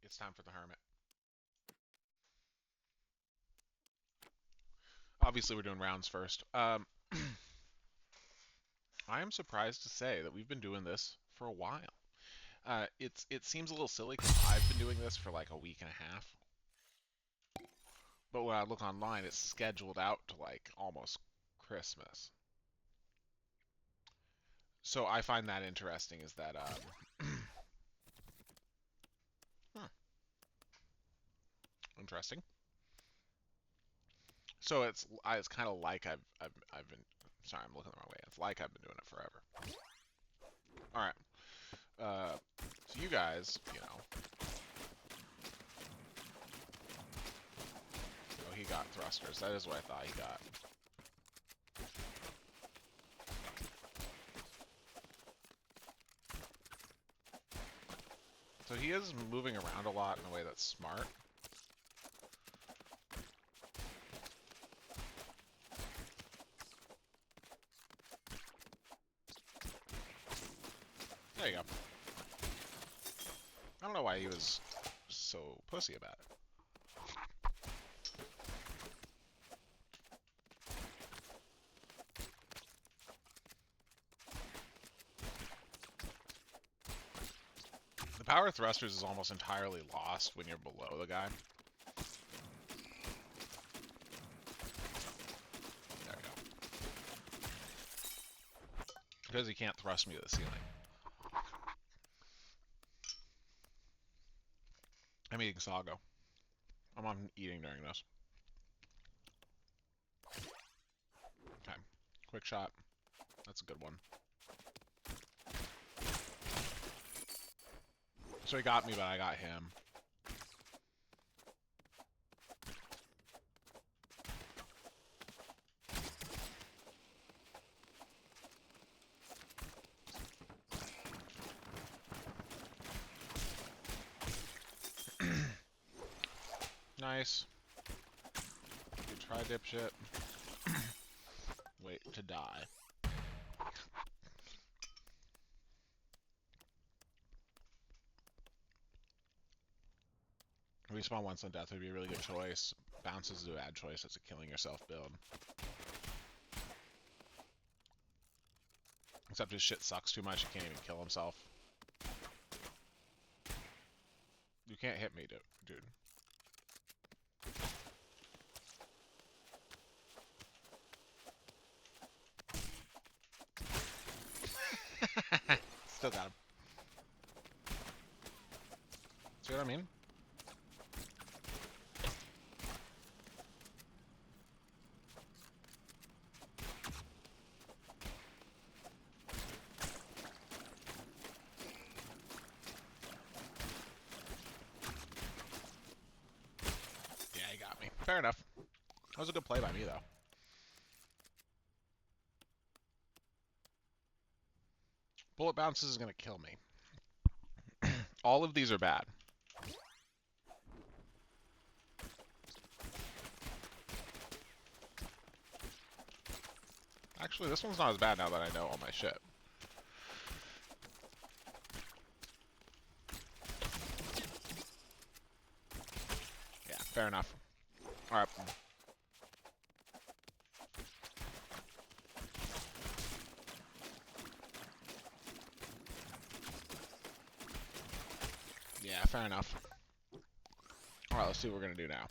It's time for the Hermit. Obviously, we're doing rounds first. I am surprised to say that we've been doing this for a while. It seems a little silly because I've been doing this for like a week and a half. But when I look online, it's scheduled out to like almost Christmas. So I find that interesting. Is that hmm, interesting? So it's kind of like I've been. Sorry, I'm looking the wrong way. It's like I've been doing it forever. All right. So you guys, oh, he got thrusters. That is what I thought he got. So he is moving around a lot in a way that's smart. There you go. I don't know why he was so pussy about it. The power thrusters is almost entirely lost when you're below the guy. There we go. Because he can't thrust me to the ceiling. I'm eating Sago. I'm on eating during this. Okay. Quick shot. That's a good one. So he got me, but I got him. Nice. Good try, dipshit. Wait to die. Respawn once on death would be a really good choice. Bounces is a bad choice. It's a killing yourself build. Except his shit sucks too much, he can't even kill himself. You can't hit me, dude. Still got him. See what I mean? Yeah, he got me. Fair enough. That was a good play by me, though. Bullet bounces is going to kill me. All of these are bad. Actually, this one's not as bad now that I know all my shit. Yeah, fair enough. Alright. Yeah, fair enough. Alright, let's see what we're going to do now.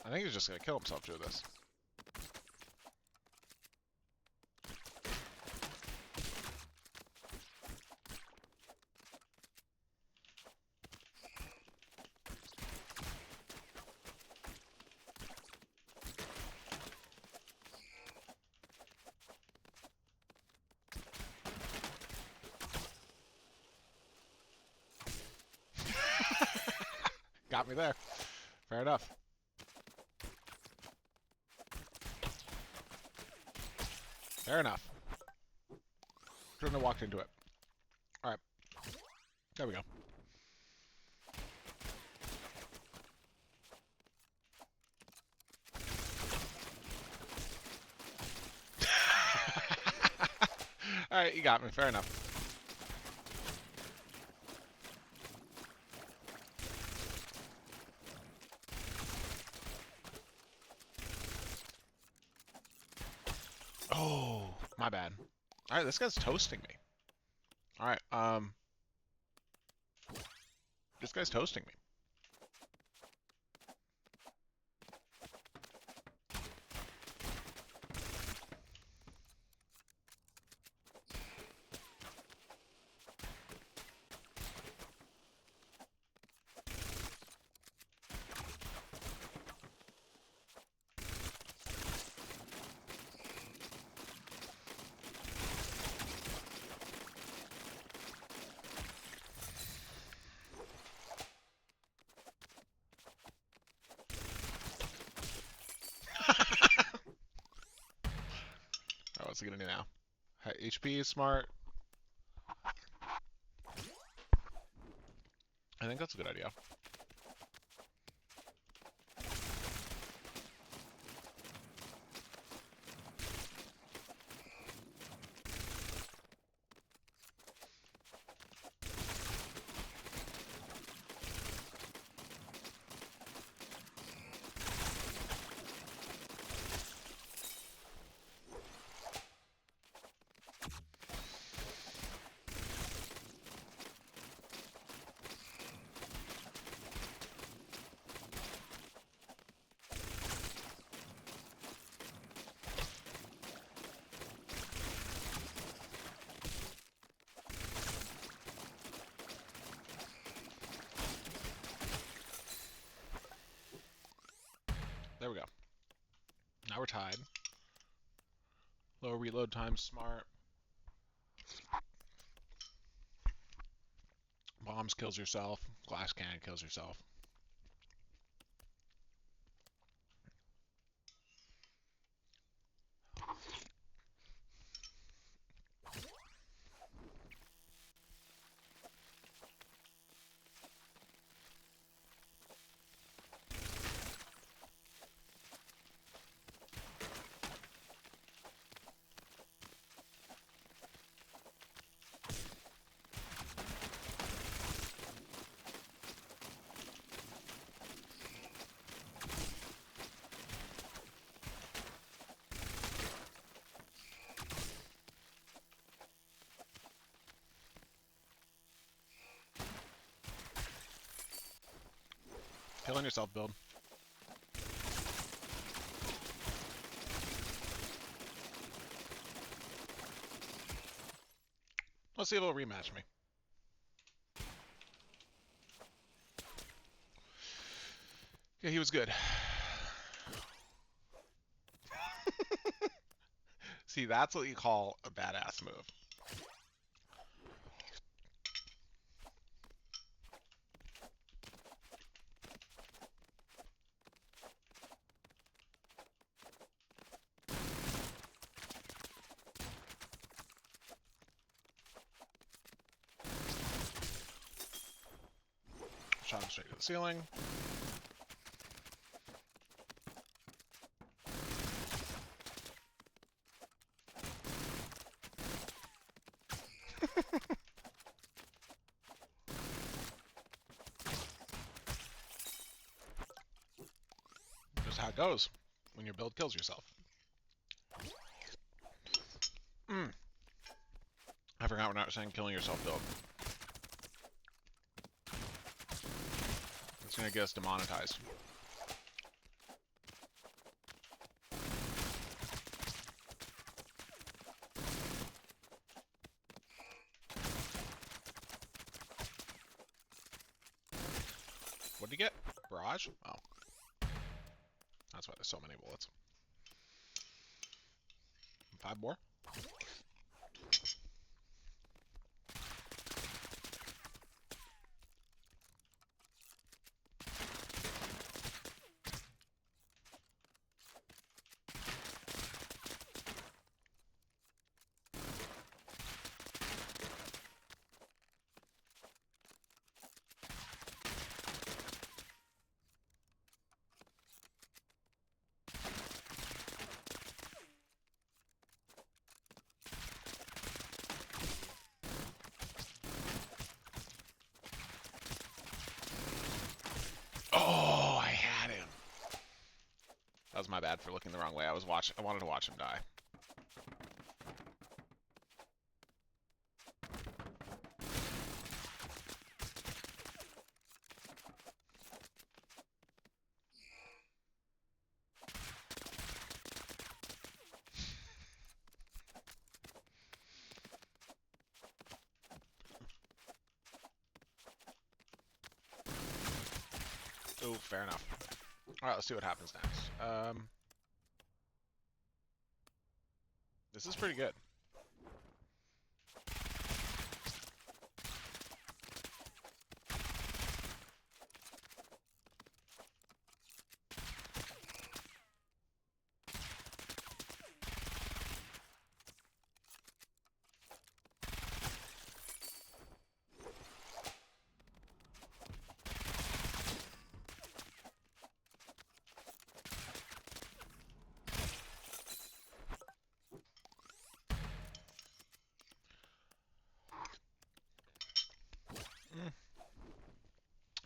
I think he's just going to kill himself through this. Got me there. Fair enough. Fair enough. Shouldn't have walked into it. Alright. There we go. Alright, you got me. Fair enough. Oh, my bad. Alright, this guy's toasting me. Alright, this guy's toasting me. Oh, what's he gonna do now? HP is smart. I think that's a good idea. There we go. Now we're tied. Low reload time, smart. Bombs kills yourself. Glass cannon kills yourself. Killing yourself build. Let's see if it'll rematch me. Yeah, he was good. See, that's what you call a badass move. Shot him straight to the ceiling. Just how it goes when your build kills yourself. I forgot we're not saying killing yourself build. It's gonna get us demonetized. What did he get? Barrage? Oh. That's why there's so many bullets. 5 more? was my bad for looking the wrong way. I wanted to watch him die. Oh, fair enough. Alright, let's see what happens next. This is pretty good.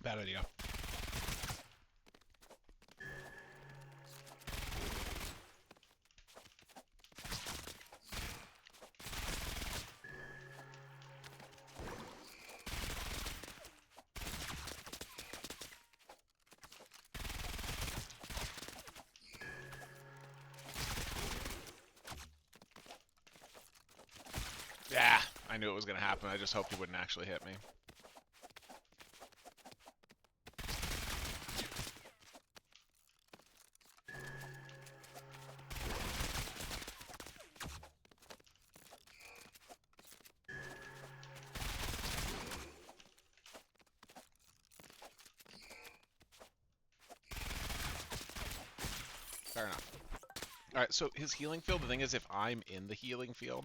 Bad idea. Yeah, I knew it was going to happen. I just hoped he wouldn't actually hit me. Fair enough. Alright, so his healing field, the thing is, if I'm in the healing field,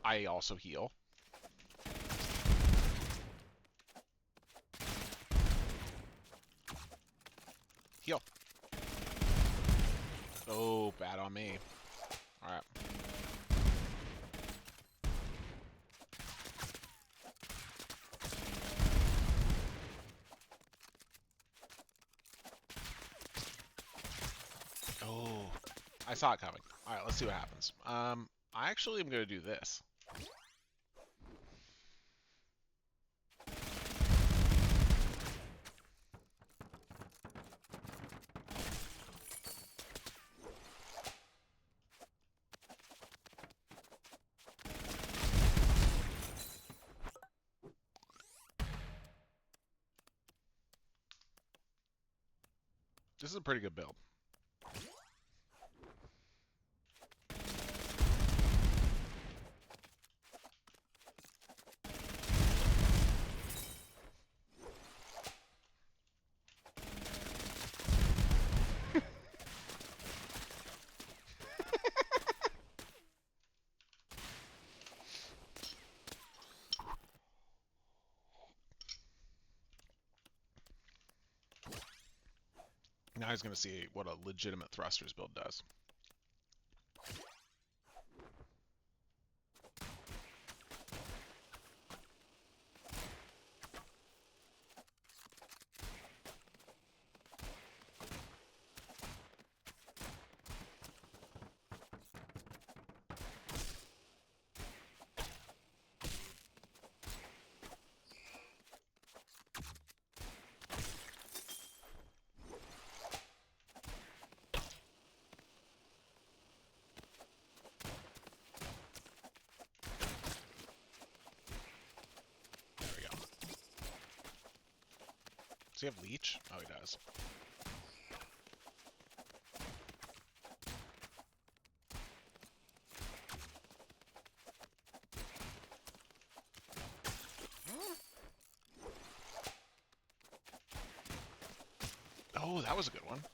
I also heal. Heal. Oh, bad on me. Alright. Oh, I saw it coming. Alright, let's see what happens. I actually am going to do this. This is a pretty good build. Now he's going to see what a legitimate thrusters build does. Does he have leech? Oh, he does. Oh, that was a good one.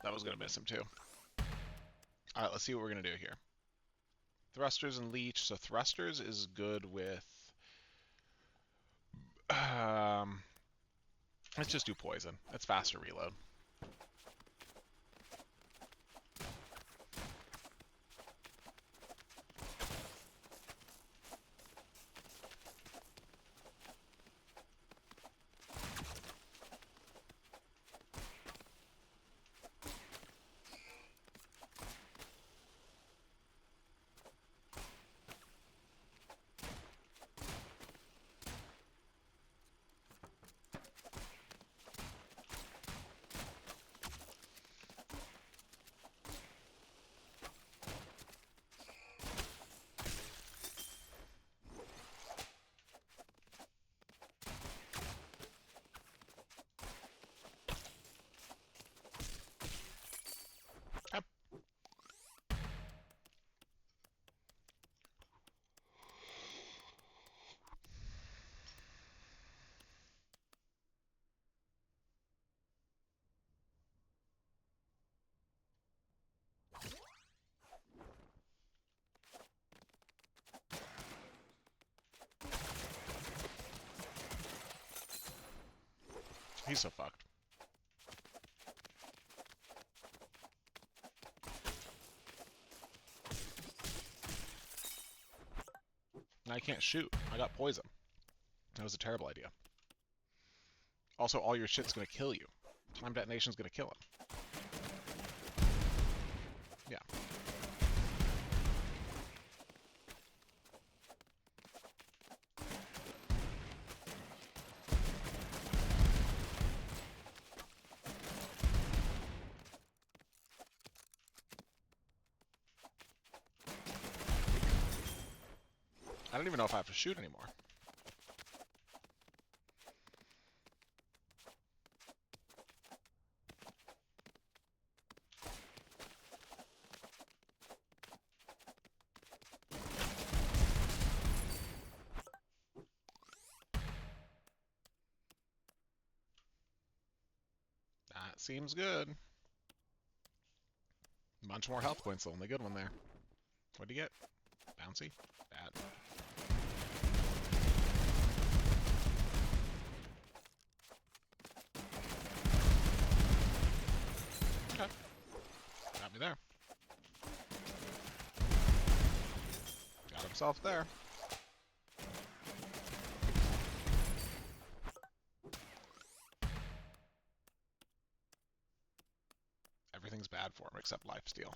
That was going to miss him too. Alright, let's see what we're going to do here. Thrusters and leech. So thrusters is good with... let's just do poison. It's faster reload. he's so fucked. And I can't shoot. I got poison. That was a terrible idea. Also, all your shit's gonna kill you. Time detonation's gonna kill him. Yeah. I don't even know if I have to shoot anymore. That seems good. A bunch more health points, the only good one there. What'd you get? Bouncy? Bad. Okay. Got me there. Got himself there. Everything's bad for him except lifesteal.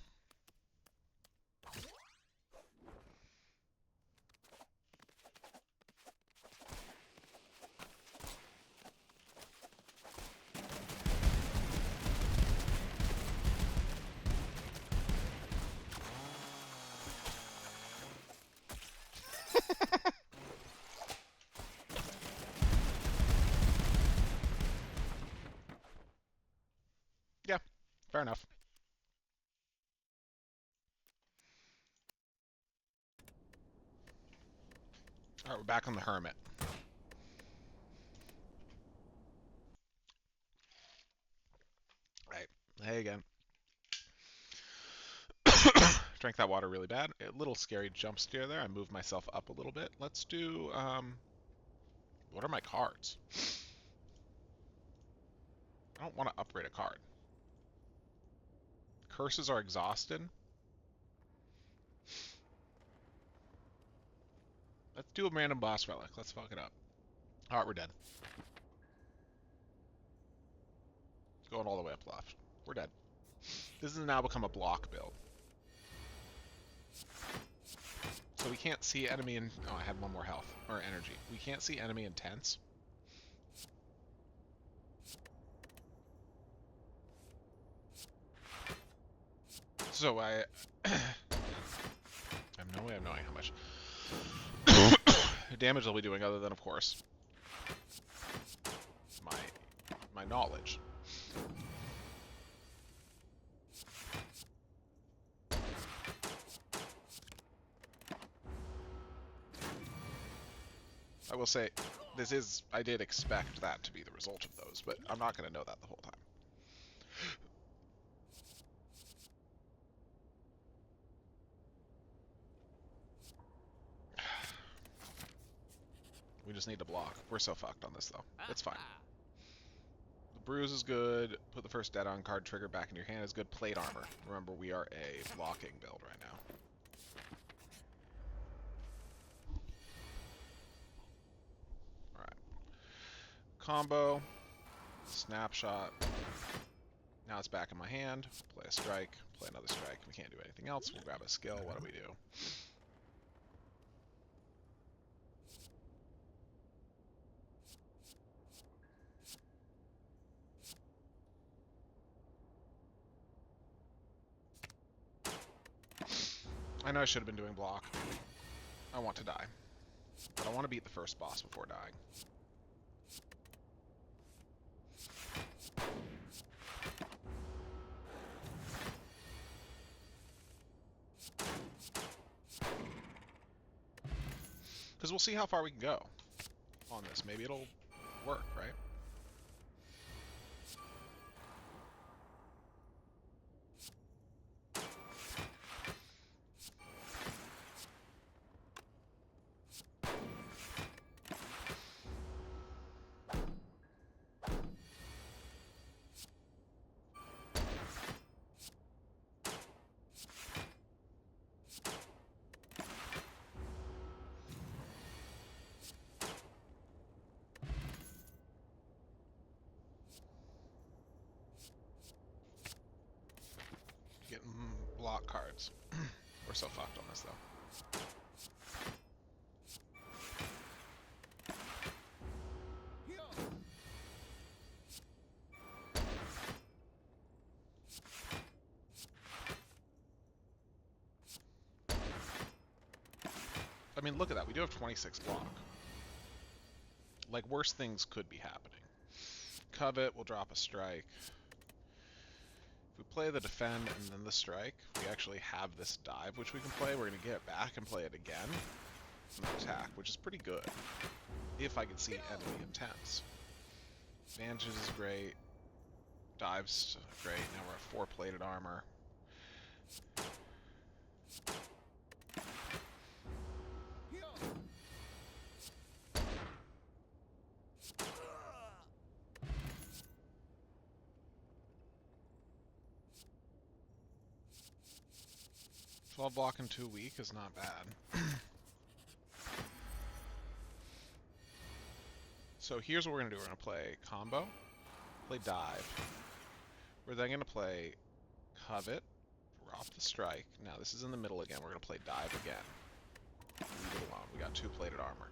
Yeah, fair enough. Alright, we're back on the Hermit. Right. Hey again. Drank that water really bad. A little scary jump scare there. I moved myself up a little bit. Let's do, what are my cards? I don't want to upgrade a card. Curses are exhausted. Let's do a random boss relic. Let's fuck it up. Alright, we're dead. Going all the way up left. We're dead. This has now become a block build. So we can't see enemy in... Oh, I had one more health. Or energy. We can't see enemy intense. So I have no way of knowing how much damage they'll be doing other than, of course, my knowledge. I will say, I did expect that to be the result of those, but I'm not going to know that the whole time. We just need to block. We're so fucked on this, though. It's fine. The bruise is good. Put the first dead on card trigger back in your hand is good. Plate armor. Remember, we are a blocking build right now. Alright. Combo. Snapshot. Now it's back in my hand. Play a strike. Play another strike. We can't do anything else. We'll grab a skill. What do we do? I know I should have been doing block. I want to die. But I want to beat the first boss before dying. Because we'll see how far we can go on this. Maybe it'll work, right? block cards. We're so fucked on this, though. I mean, look at that. We do have 26 block. Like, worse things could be happening. Covet will drop a strike. If we play the defend and then the strike, we actually have this dive, which we can play. We're going to get it back and play it again. And attack, which is pretty good. If I can see enemy intents. Advantages is great. Dives great. Now we're at 4 plated armor. 12 block and 2 weak is not bad. So here's what we're going to do. We're going to play combo, play dive. We're then going to play covet, drop the strike. Now this is in the middle again. We're going to play dive again. Leave it alone. We got 2 plated armor.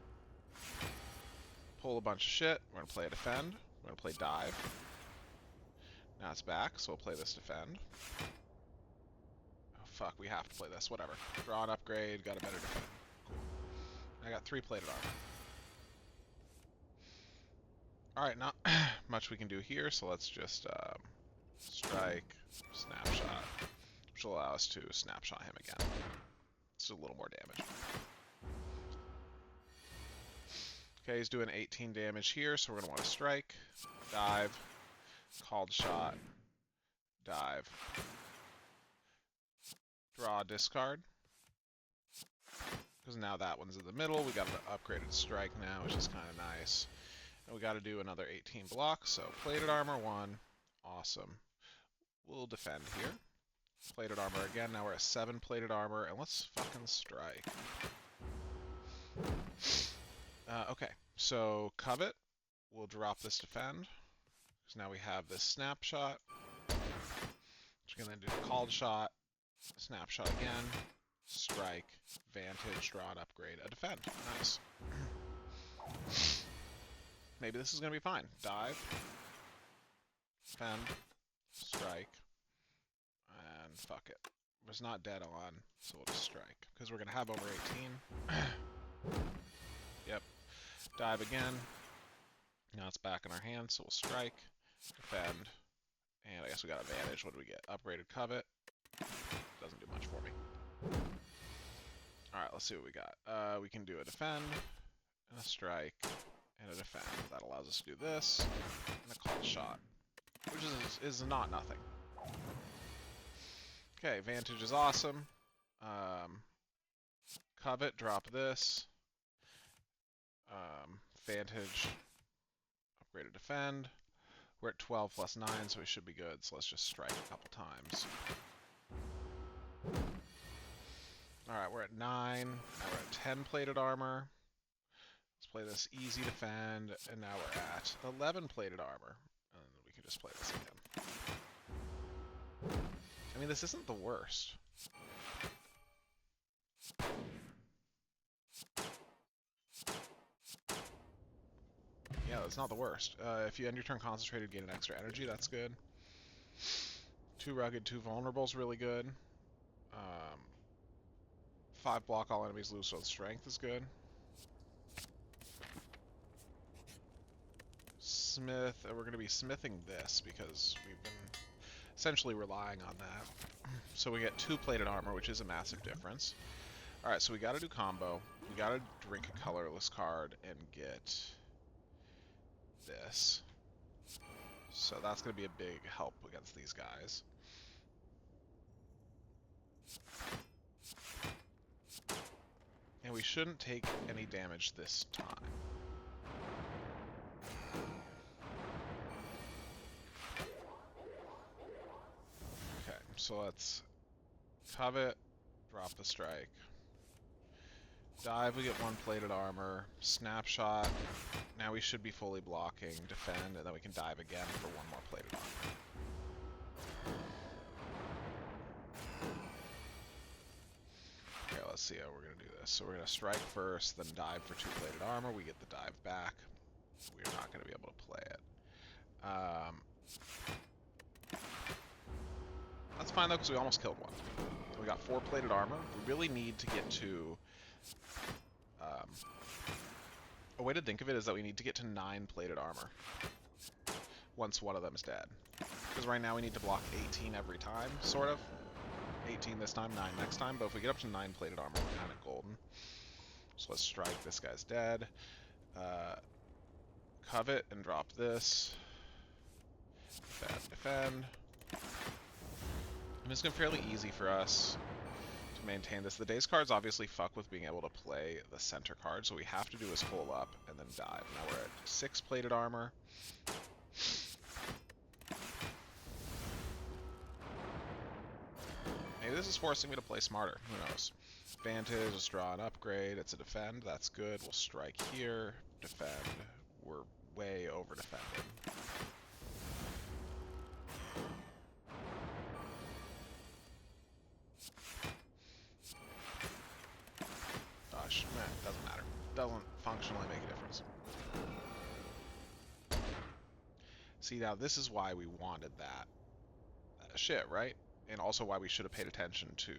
Pull a bunch of shit. We're going to play a defend. We're going to play dive. Now it's back, so we'll play this defend. Oh fuck, we have to play this. Whatever. Draw an upgrade, got a better defend. Cool. I got 3 plated armor. Alright, not much we can do here, so let's just strike, snapshot, which will allow us to snapshot him again. It's a little more damage. Okay, he's doing 18 damage here, so we're going to want to strike, dive, called shot, dive, draw, discard. Because now that one's in the middle, we got an upgraded strike now, which is kind of nice. And we got to do another 18 blocks, so plated armor 1, awesome. We'll defend here. Plated armor again, now we're at 7 plated armor, and let's fucking strike. Okay, so covet, we'll drop this defend, because now we have this snapshot. We're going to do the called shot, snapshot again, strike, vantage, draw an upgrade, a defend. Nice. Maybe this is going to be fine. Dive, defend, strike, and fuck it. It's not dead on, so we'll just strike. Because we're going to have over 18. Yep. Dive again. Now it's back in our hand, so we'll strike, defend, and I guess we got advantage. What do we get? Upgraded covet. Doesn't do much for me. Alright, let's see what we got. We can do a defend, and a strike, and a defend. That allows us to do this, and a call shot, which is not nothing. Okay, vantage is awesome. Covet, drop this. Vantage, upgraded defend. We're at 12 plus 9, so we should be good, so let's just strike a couple times. Alright, we're at 9, now we're at 10 plated armor. Let's play this easy defend, and now we're at 11 plated armor. And we can just play this again. I mean, this isn't the worst. Yeah, that's not the worst. If you end your turn concentrated, gain an extra energy, that's good. 2 rugged, 2 vulnerable is really good. 5 block, all enemies lose with strength is good. Smith, we're going to be smithing this because we've been essentially relying on that. So we get 2 plated armor, which is a massive difference. Alright, so we got to do combo. We got to drink a colorless card and get this. So that's going to be a big help against these guys. And we shouldn't take any damage this time. Okay, so let's covet, drop the strike. Dive, we get 1 plated armor. Snapshot, now we should be fully blocking. Defend, and then we can dive again for 1 more plated armor. see how we're going to do this. So we're going to strike first, then dive for 2 plated armor. We get the dive back. We're not going to be able to play it. That's fine, though, because we almost killed one. We got 4 plated armor. We really need to get to... a way to think of it is that we need to get to 9 plated armor once one of them is dead. Because right now we need to block 18 every time, sort of. 18 this time, 9 next time, but if we get up to 9 plated armor, we're kind of golden. So let's strike. This guy's dead. Covet and drop this. Defend, defend. And it's going to be fairly easy for us to maintain this. The daze cards obviously fuck with being able to play the center card, so what we have to do is hole up and then dive. Now we're at 6 plated armor. Maybe this is forcing me to play smarter. Who knows? Vantage, let's draw an upgrade. It's a defend. That's good. We'll strike here. Defend. We're way over defended. Gosh, man, doesn't matter. Doesn't functionally make a difference. See, now this is why we wanted that shit, right? And also why we should have paid attention to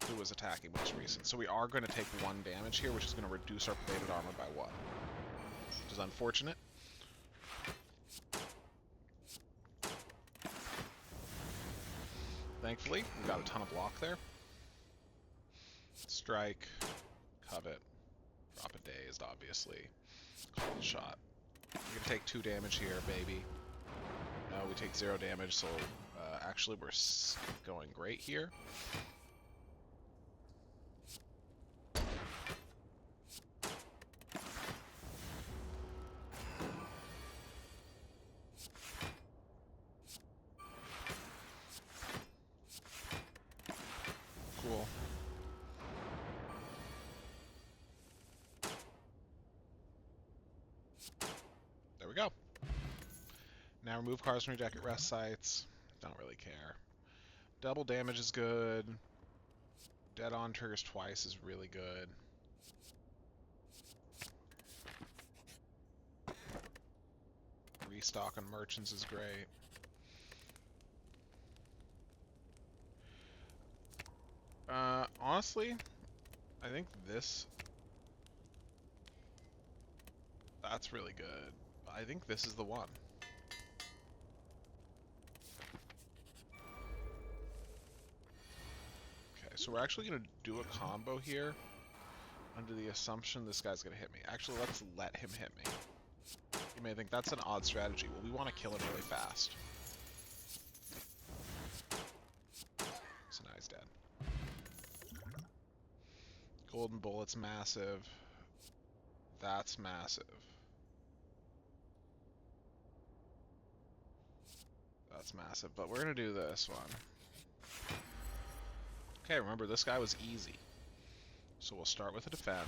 who was attacking most recent. So we are going to take 1 damage here, which is going to reduce our plated armor by 1. Which is unfortunate. Thankfully, we got a ton of block there. Strike, covet, drop a dazed, obviously. Call the shot. We're going to take 2 damage here, baby. No, we take 0 damage, so actually we're going great here. Cool. There we go. Now remove cards from your deck at rest sites. Don't really care. Double damage is good. Dead on triggers twice is really good. Restock on merchants is great. Honestly, I think that's really good. I think this is the one. Okay, so we're actually going to do a combo here under the assumption this guy's going to hit me. Actually, let's let him hit me. You may think that's an odd strategy. Well, we want to kill him really fast. So now he's dead. Golden Bullet's massive. That's massive. That's massive, but we're going to do this one. Okay, remember, this guy was easy. So we'll start with a defend.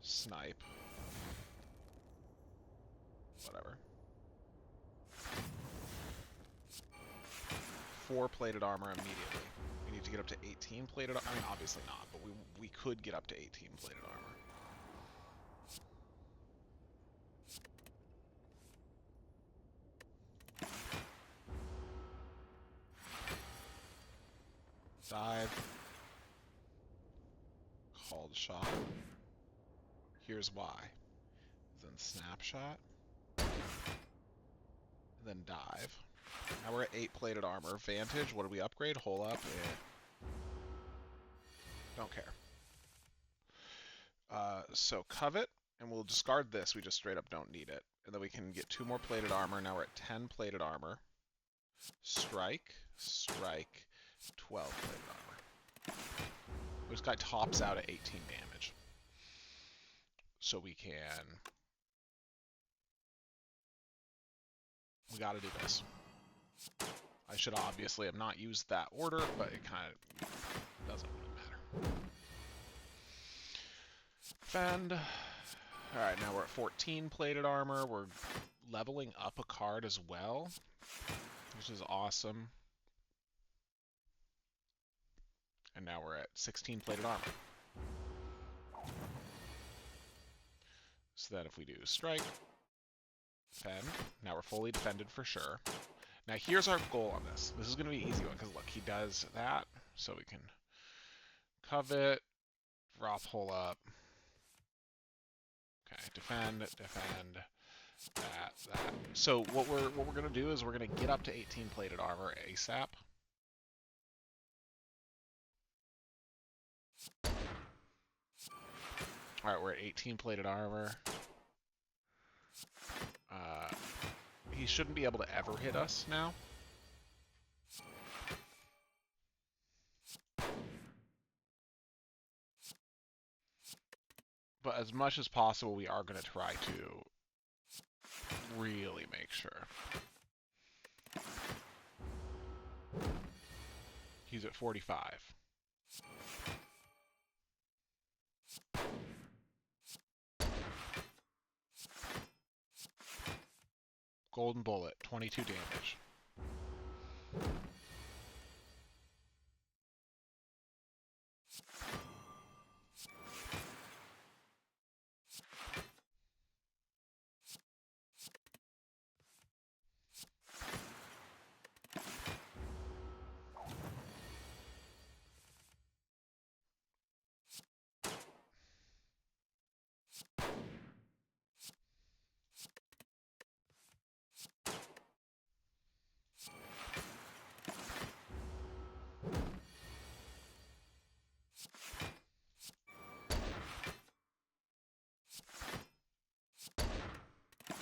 Snipe. Whatever. 4 plated armor immediately. We need to get up to 18 plated armor. I mean, obviously not, but we could get up to 18 plated armor. Dive. Called shot. Here's why. Then snapshot. And then dive. Now we're at 8 plated armor. Vantage, what did we upgrade? Hole up? Don't care. So covet, and we'll discard this. We just straight up don't need it. And then we can get 2 more plated armor. Now we're at 10 plated armor. Strike, strike, 12 plated armor. This guy tops out at 18 damage. So we gotta do this. I should obviously have not used that order, but it kind of doesn't really matter. Defend. Alright, now we're at 14 plated armor. We're leveling up a card as well, which is awesome. And now we're at 16 plated armor. So then if we do strike, defend, now we're fully defended for sure. Now here's our goal on this. This is going to be an easy one, because look, he does that, so we can covet, drop hole up. Okay, defend, that. So what we're going to do is we're going to get up to 18 plated armor ASAP. Alright, we're at 18 plated armor. He shouldn't be able to ever hit us now. But as much as possible, we are going to try to really make sure. He's at 45. Golden bullet, 22 damage.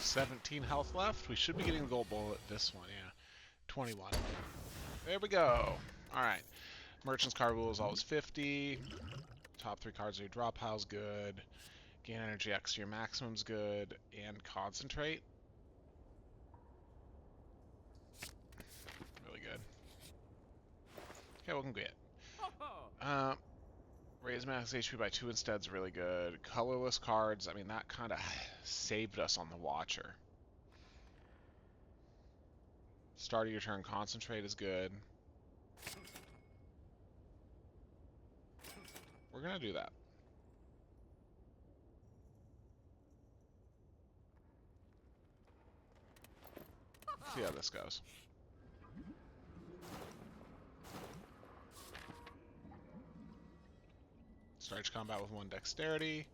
$17 health left. We should be getting the gold bullet this one, yeah. 21. There we go. Alright. Merchant's card rule is always 50. Top 3 cards of your drop pile's good. Gain energy X to your maximum's good. And concentrate. Really good. Okay, we can get. Raise max HP by 2 instead is really good. Colorless cards, I mean, that kind of saved us on the Watcher. Start of your turn, concentrate is good. We're going to do that. See how this goes. Starts combat with 1 dexterity.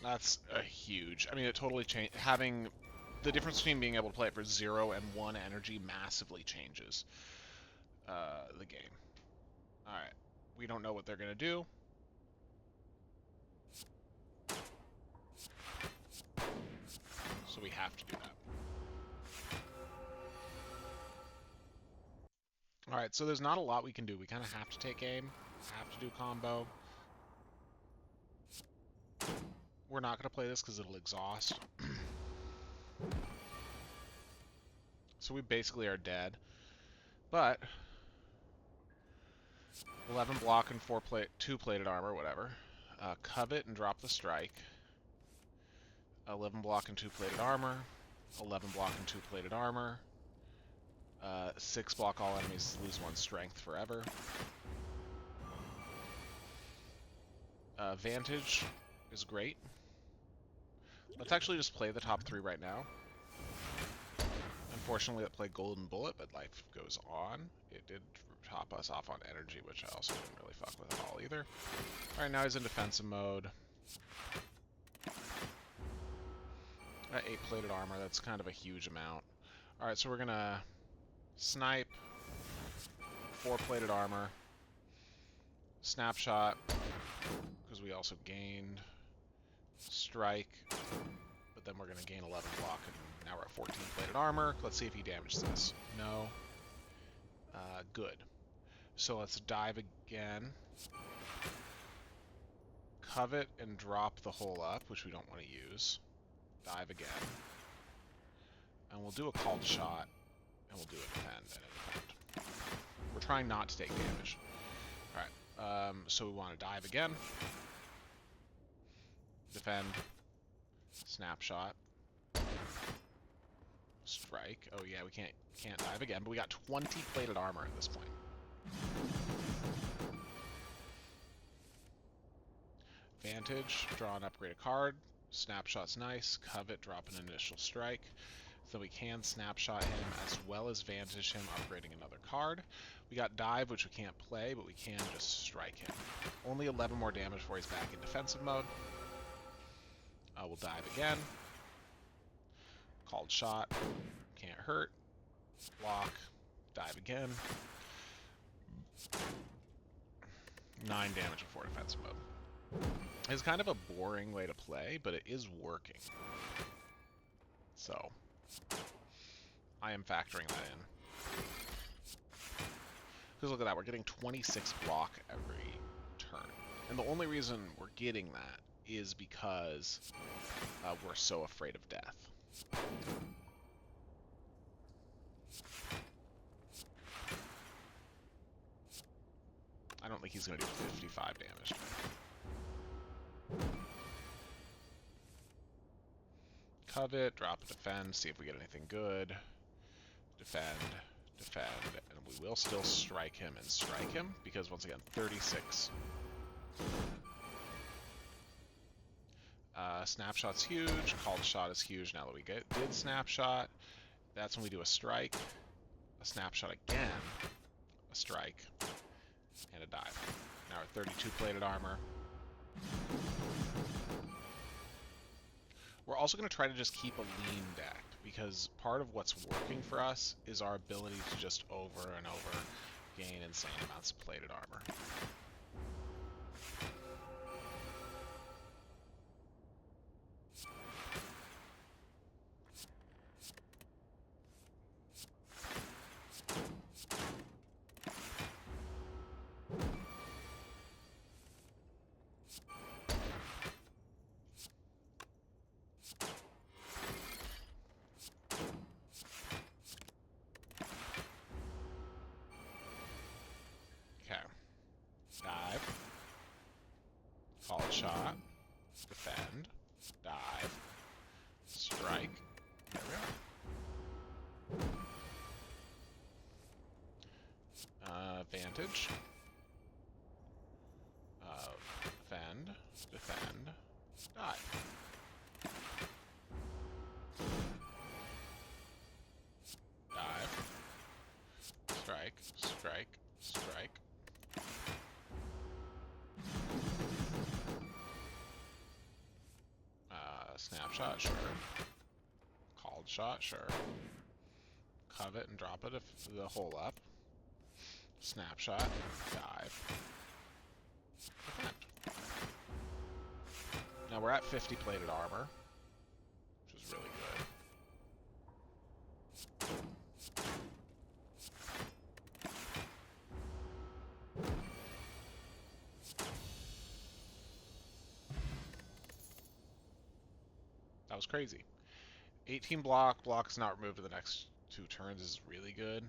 That's a huge. I mean, it totally changed. Having the difference between being able to play it for 0 and 1 energy massively changes the game. Alright. We don't know what they're going to do. So we have to do that. Alright, so there's not a lot we can do. We kind of have to take aim, have to do combo. We're not going to play this because it'll exhaust. So we basically are dead. But 11 block and 2 plated armor, whatever. Covet and drop the strike. 11 block and 2 plated armor. 11 block and 2 plated armor. 6 block all enemies lose 1 strength forever. Vantage is great. Let's actually just play the top 3 right now. Unfortunately, it played Golden Bullet, but life goes on. It did top us off on energy, which I also didn't really fuck with at all either. Alright, now he's in defensive mode. At 8 plated armor, that's kind of a huge amount. Alright, so we're gonna snipe, 4 plated armor, snapshot, because we also gained strike, but then we're gonna gain 11 block, and now we're at 14 plated armor. Let's see if he damages this. No. Good. So let's dive again. Covet and drop the hole up, which we don't want to use. Dive again. And we'll do a called shot, and we'll do a defend and a defend. We're trying not to take damage. Alright, so we want to dive again. Defend. Snapshot. Strike. Oh yeah, we can't dive again, but we got 20 plated armor at this point. Vantage, draw an upgraded card. Snapshot's nice. Covet, drop an initial strike. So we can snapshot him as well as vantage him, upgrading another card. We got dive, which we can't play, but we can just strike him. Only 11 more damage before he's back in defensive mode. We'll dive again. Called shot. Can't hurt. Block. Dive again. 9 damage before defensive mode. It's kind of a boring way to play, but it is working. So, I am factoring that in. Because look at that, we're getting 26 block every turn. And the only reason we're getting that is because we're so afraid of death. I don't think he's going to do 55 damage. Covet, drop a defend, see if we get anything good. Defend, defend, and we will still strike him and strike him, because once again, 36. Snapshot's huge, called shot is huge now that we did snapshot. That's when we do a strike, a snapshot again, a strike, and a dive. Now we're 32 plated armor. We're also going to try to just keep a lean deck, because part of what's working for us is our ability to just over and over gain insane amounts of plated armor. Called shot, defend, dive, strike. There we are. Vantage. Defend, defend, dive. Dive. Strike, strike, strike. Snapshot, sure. Called shot, sure. Covet and drop it if the hole up. Snapshot, dive. Defend. Now we're at 50 plated armor, which is really good. That was crazy. 18 block. Block is not removed to the next 2 turns is really good.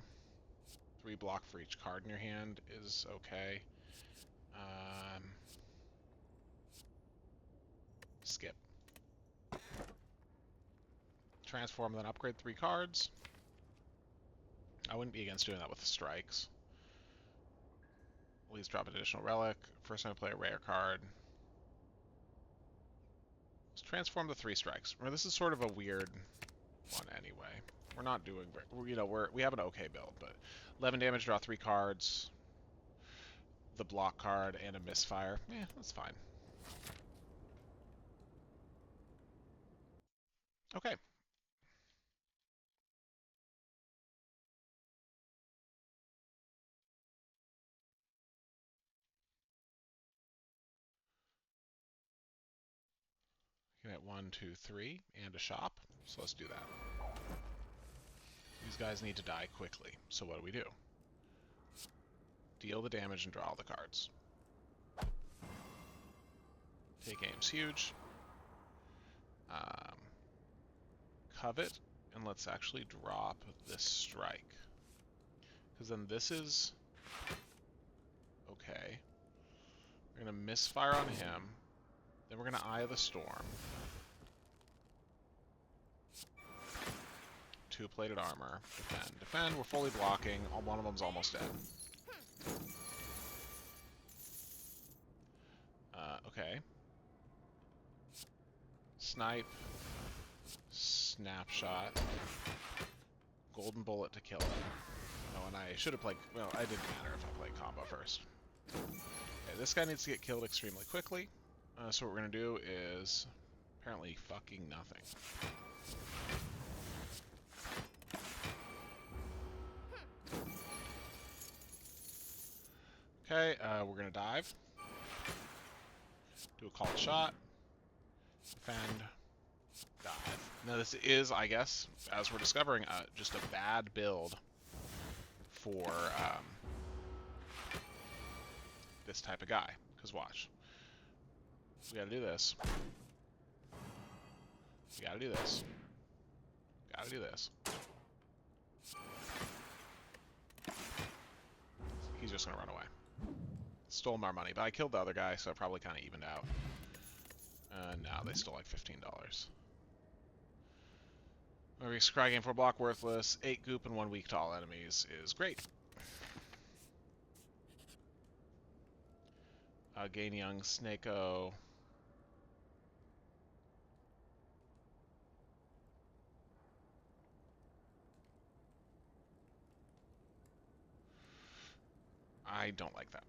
3 block for each card in your hand is okay. Skip. Transform, then upgrade 3 cards. I wouldn't be against doing that with the strikes. Please drop an additional relic. First time to play a rare card. Let's transform the 3 strikes. Remember, this is sort of a weird one anyway. We're not doing very, we have an okay build, but 11 damage, draw 3 cards. The block card and a misfire. Yeah, that's fine. Okay. You can hit 1, 2, 3, and a shop. So let's do that. These guys need to die quickly. So what do? Deal the damage and draw all the cards. Take aim's huge. Covet, and let's actually drop this strike. Because then this is okay. We're going to misfire on him. Then we're going to Eye of the Storm. 2 plated armor. Defend. Defend. We're fully blocking. One of them's almost dead. Okay. Snipe. Snapshot. Golden bullet to kill it. Oh, and I should have played... Well, it didn't matter if I played combo first. Okay, this guy needs to get killed extremely quickly. So what we're going to do is... Apparently fucking nothing. Okay, we're going to dive. Do a called shot. Defend. Dive. Now this is, I guess, as we're discovering, just a bad build for this type of guy. Because watch. We gotta do this. We gotta do this. Gotta do this. He's just gonna run away. Stole my money, but I killed the other guy, so it probably kind of evened out. Now they stole like $15. Maybe Scry game for a block worthless. 8 goop and 1 weak to all enemies is great. Gain Young, Snako. I don't like that.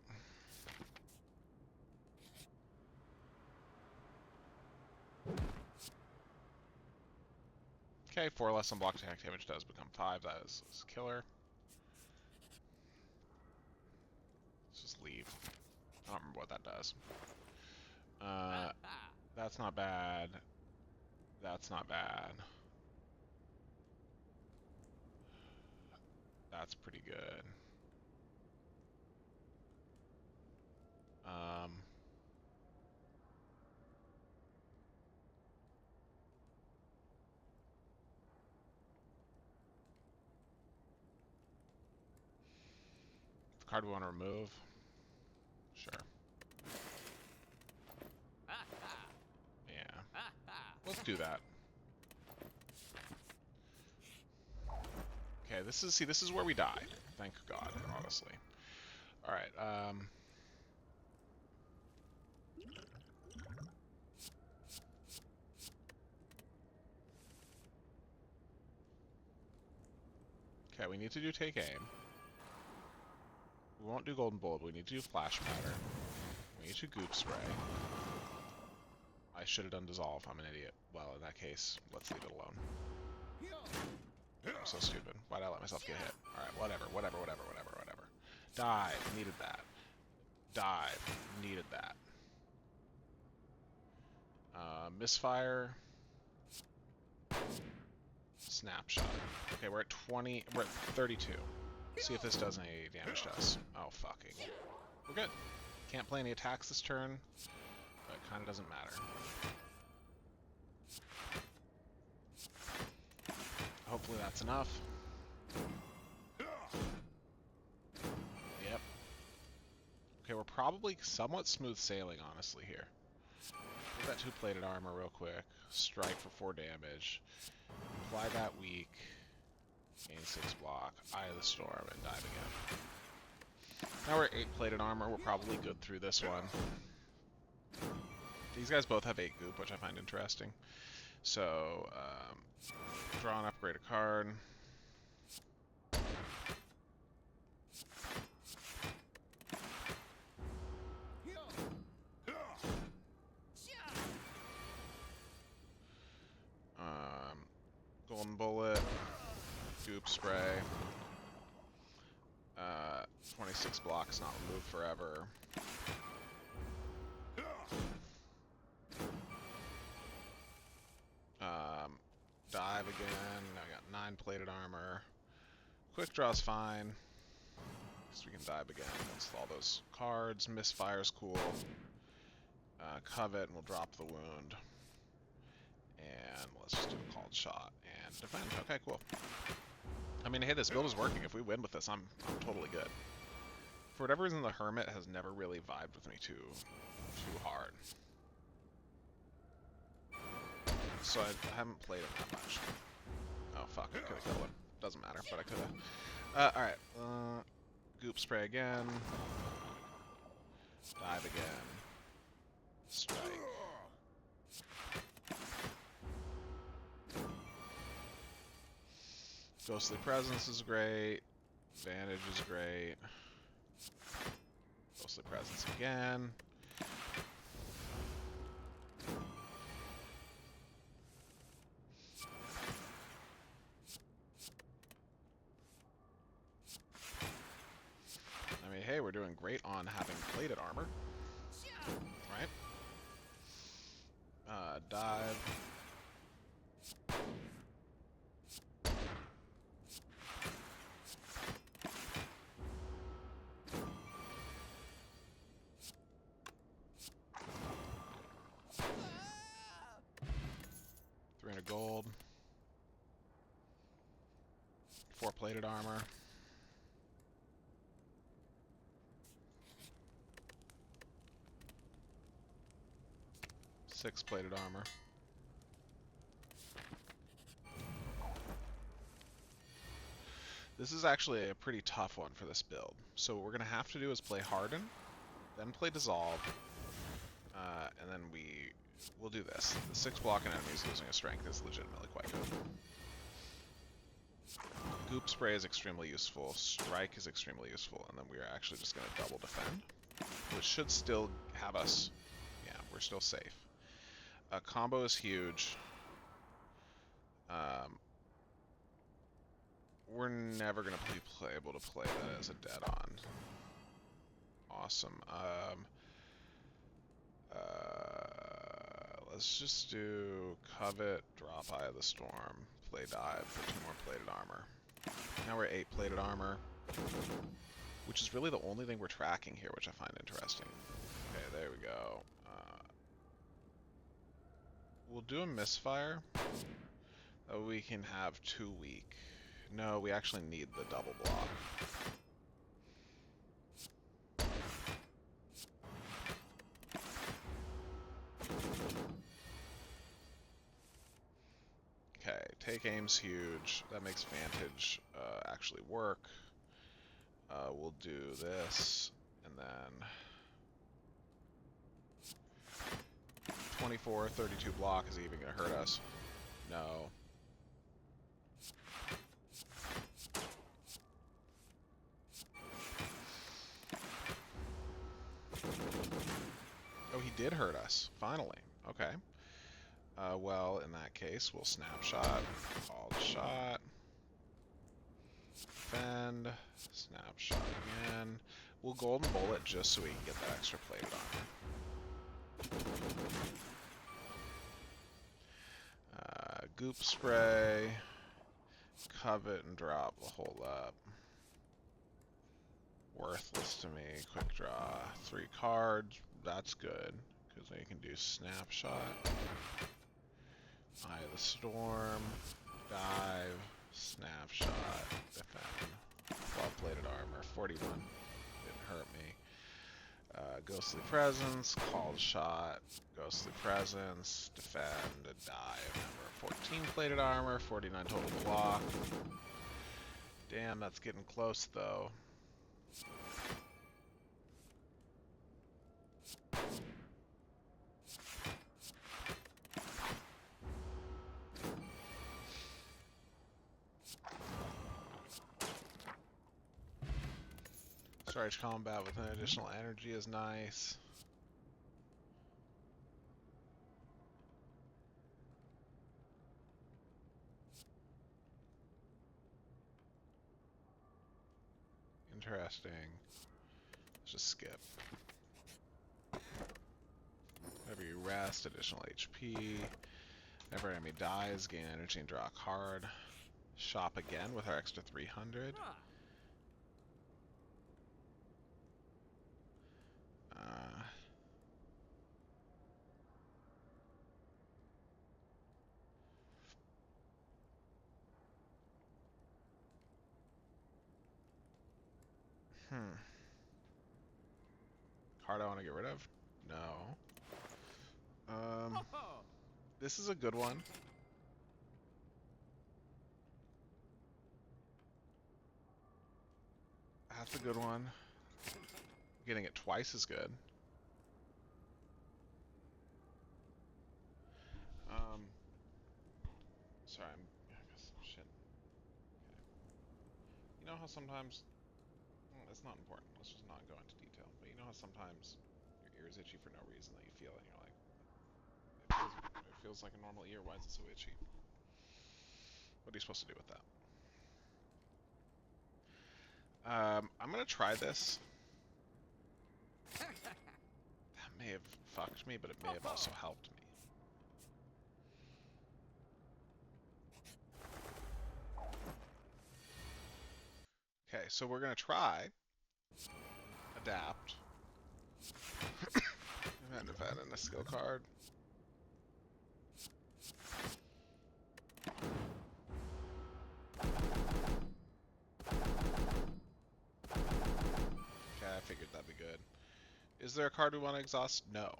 Okay, 4 less than block attack damage does become 5. That is killer. Let's just leave. I don't remember what that does. That's not bad. That's not bad. That's pretty good. The card we want to remove. Sure. Yeah. Let's do that. Okay, this is where we die. Thank God, honestly. Alright, okay, we need to do take aim. We won't do golden bullet, but we need to do flash powder. We need to goop spray. I should have done dissolve. I'm an idiot. Well, in that case, let's leave it alone. I'm so stupid. Why did I let myself get hit? Alright, whatever. Dive. Needed that. Dive. Needed that. Misfire. Snapshot. Okay, we're at 20. We're at 32. See if this does any damage to us. Oh, fucking. We're good. Can't play any attacks this turn, but it kind of doesn't matter. Hopefully that's enough. Yep. Okay, we're probably somewhat smooth sailing, honestly, here. Get that 2-plated armor real quick. Strike for 4 damage. Apply that weak. Gain 6 block. Eye of the Storm, and dive again. Now we're 8-plated armor. We're probably good through this one. These guys both have 8 goop, which I find interesting. So, draw and upgrade a card. Golden bullet, goop spray. 26 blocks, not removed forever. Dive again. Now we got 9-plated armor. Quick draw's fine. So we can dive again against all those cards. Misfire's cool. Covet, and we'll drop the wound. And let's just do a called shot and defend. Okay, cool. I mean, hey, this build is working. If we win with this, I'm totally good. For whatever reason, the Hermit has never really vibed with me too hard. So I haven't played him that much. Oh, fuck, I could have killed him. Doesn't matter, but I could have. Alright. Goop spray again. Dive again. Strike. Ghostly Presence is great. Advantage is great. Ghostly Presence again. I mean, hey, we're doing great on having plated armor. Right? Dive. Gold. 4 plated armor. 6 plated armor. This is actually a pretty tough one for this build. So what we're going to have to do is play Harden, then play Dissolve, and then we'll do this. The 6 blocking enemies losing a strength is legitimately quite good. Goop Spray is extremely useful, Strike is extremely useful, and then we are actually just going to double defend, which should still have us, yeah, we're still safe. Combo is huge. We're never going to be able to play that as a dead-on. Awesome. Let's just do Covet, drop Eye of the Storm, play Dive for 2 more plated armor. Now we're 8 plated armor, which is really the only thing we're tracking here, which I find interesting. Okay, there we go. We'll do a Misfire. We can have 2 weak. No, we actually need the double block. Okay, take aim's huge. That makes Vantage actually work. We'll do this, and then 24, 32 block is even going to hurt us. No. Oh, he did hurt us. Finally. Okay. Well, in that case, we'll snapshot, call the shot, defend, snapshot again. We'll golden bullet just so we can get that extra plated armor. Goop spray, covet and drop will hold up. Worthless to me. Quick draw. 3 cards. That's good, because then you can do snapshot. Eye of the Storm, dive, snapshot, defend. 12 plated armor, 41. Didn't hurt me. Ghostly Presence, call the shot, Ghostly Presence, defend, dive. Number 14 plated armor, 49 total block. Damn, that's getting close though. Charge combat with an additional energy is nice. Interesting. Let's just skip. Whenever you rest, additional HP. Whenever enemy dies, gain energy and draw a card. Shop again with our extra 300. Card I want to get rid of? No. This is a good one. That's a good one. Getting it twice is good. Sorry, I guess, shit. Okay. You know how sometimes, well, it's not important. Let's just not go into detail. But you know how sometimes your ear's itchy for no reason that you feel it, and you're like, it feels like a normal ear. Why is it so itchy? What are you supposed to do with that? I'm gonna try this. That may have fucked me, but it may have also helped me. Okay, so we're gonna try adapt. Event in a skill card. Okay, I figured that'd be good. Is there a card we want to exhaust? No.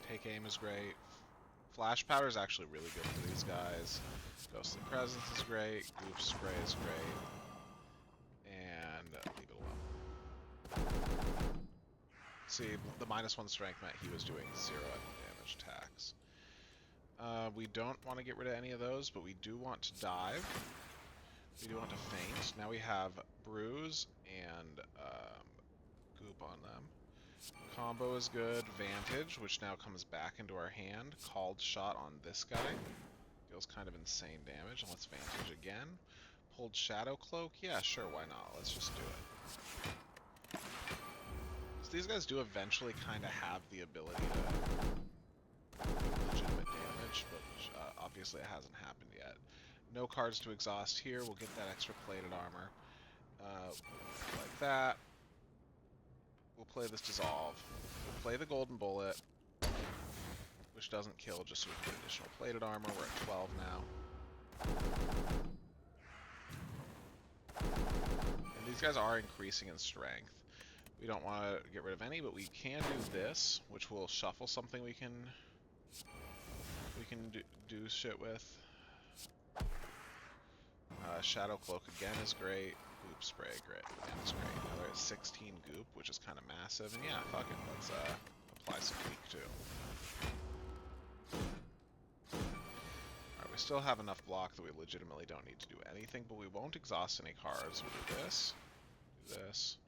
Take aim is great. Flash powder is actually really good for these guys. Ghostly presence is great. Goop spray is great. And leave it alone. See, the -1 strength meant he was doing 0 damage attacks. We don't want to get rid of any of those, but we do want to dive. We do want to faint. Now we have bruise and goop on them. Combo is good. Vantage, which now comes back into our hand. Called shot on this guy. Deals kind of insane damage. And let's Vantage again. Pulled Shadow Cloak? Yeah, sure, why not? Let's just do it. So these guys do eventually kind of have the ability to do legitimate damage, but obviously it hasn't happened yet. No cards to exhaust here. We'll get that extra plated armor. Like that. We'll play this Dissolve. We'll play the Golden Bullet, which doesn't kill, just so we can get additional plated armor. We're at 12 now. And these guys are increasing in strength. We don't want to get rid of any, but we can do this, which will shuffle something we can do shit with. Shadow Cloak again is great. Goop Spray again is great. Now they're at 16 goop, which is kind of massive. And yeah, fuck it, let's apply some leak too. Alright, we still have enough block that we legitimately don't need to do anything, but we won't exhaust any cards. We'll do this, do this,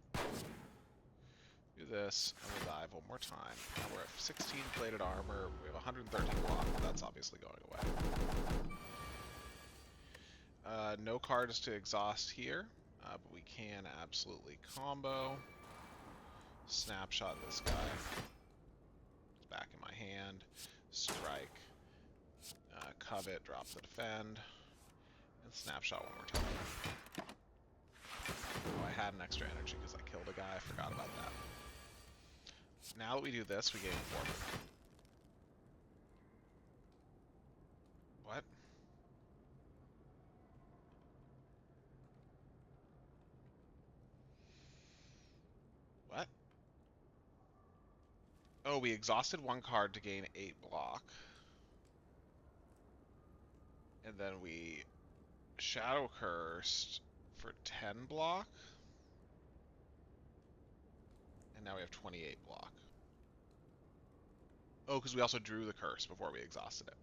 do this, and we'll dive one more time. Now we're at 16 plated armor. We have 113 block, but that's obviously going away. No cards to exhaust here, but we can absolutely combo. Snapshot this guy. It's back in my hand. Strike. Covet, drop the defend. And snapshot one more time. Oh, I had an extra energy because I killed a guy. I forgot about that. Now that we do this, we gain 4. What? What? Oh, we exhausted one card to gain 8 block. And then we Shadow Cursed for 10 block. And now we have 28 block. Oh, because we also drew the curse before we exhausted it.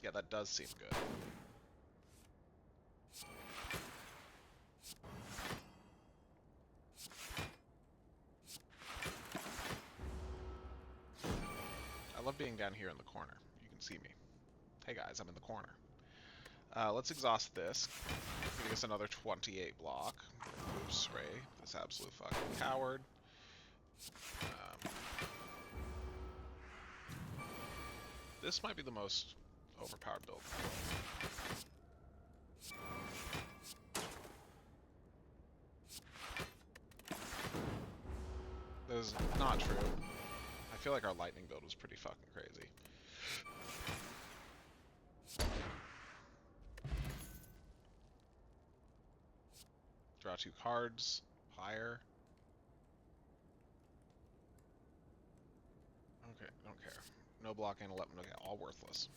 Yeah, that does seem good. I love being down here in the corner. You can see me. Hey guys, I'm in the corner. Let's exhaust this. Give us another 28 block. Oops, Ray, this absolute fucking coward. This might be the most overpowered build in the world. That is not true. I feel like our lightning build was pretty fucking crazy. Draw 2 cards. Pyre. Okay, don't care. No block and 11. Okay, all worthless.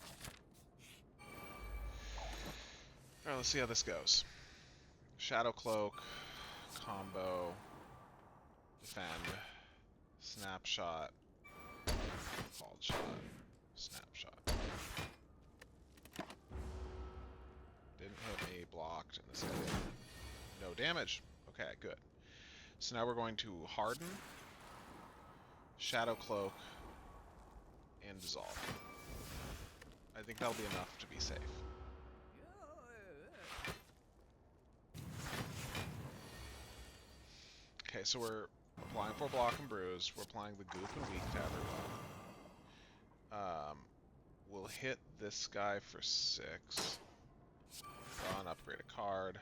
Alright, let's see how this goes. Shadow Cloak, combo, defend, snapshot, called shot, snapshot. Didn't hit me, blocked, and this guy did. No damage. Okay, good. So now we're going to harden, Shadow Cloak, and dissolve. I think that'll be enough to be safe. Okay, so we're applying 4 block and bruise. We're applying the goop and weak to everyone. We'll hit this guy for 6. Draw and upgrade a card.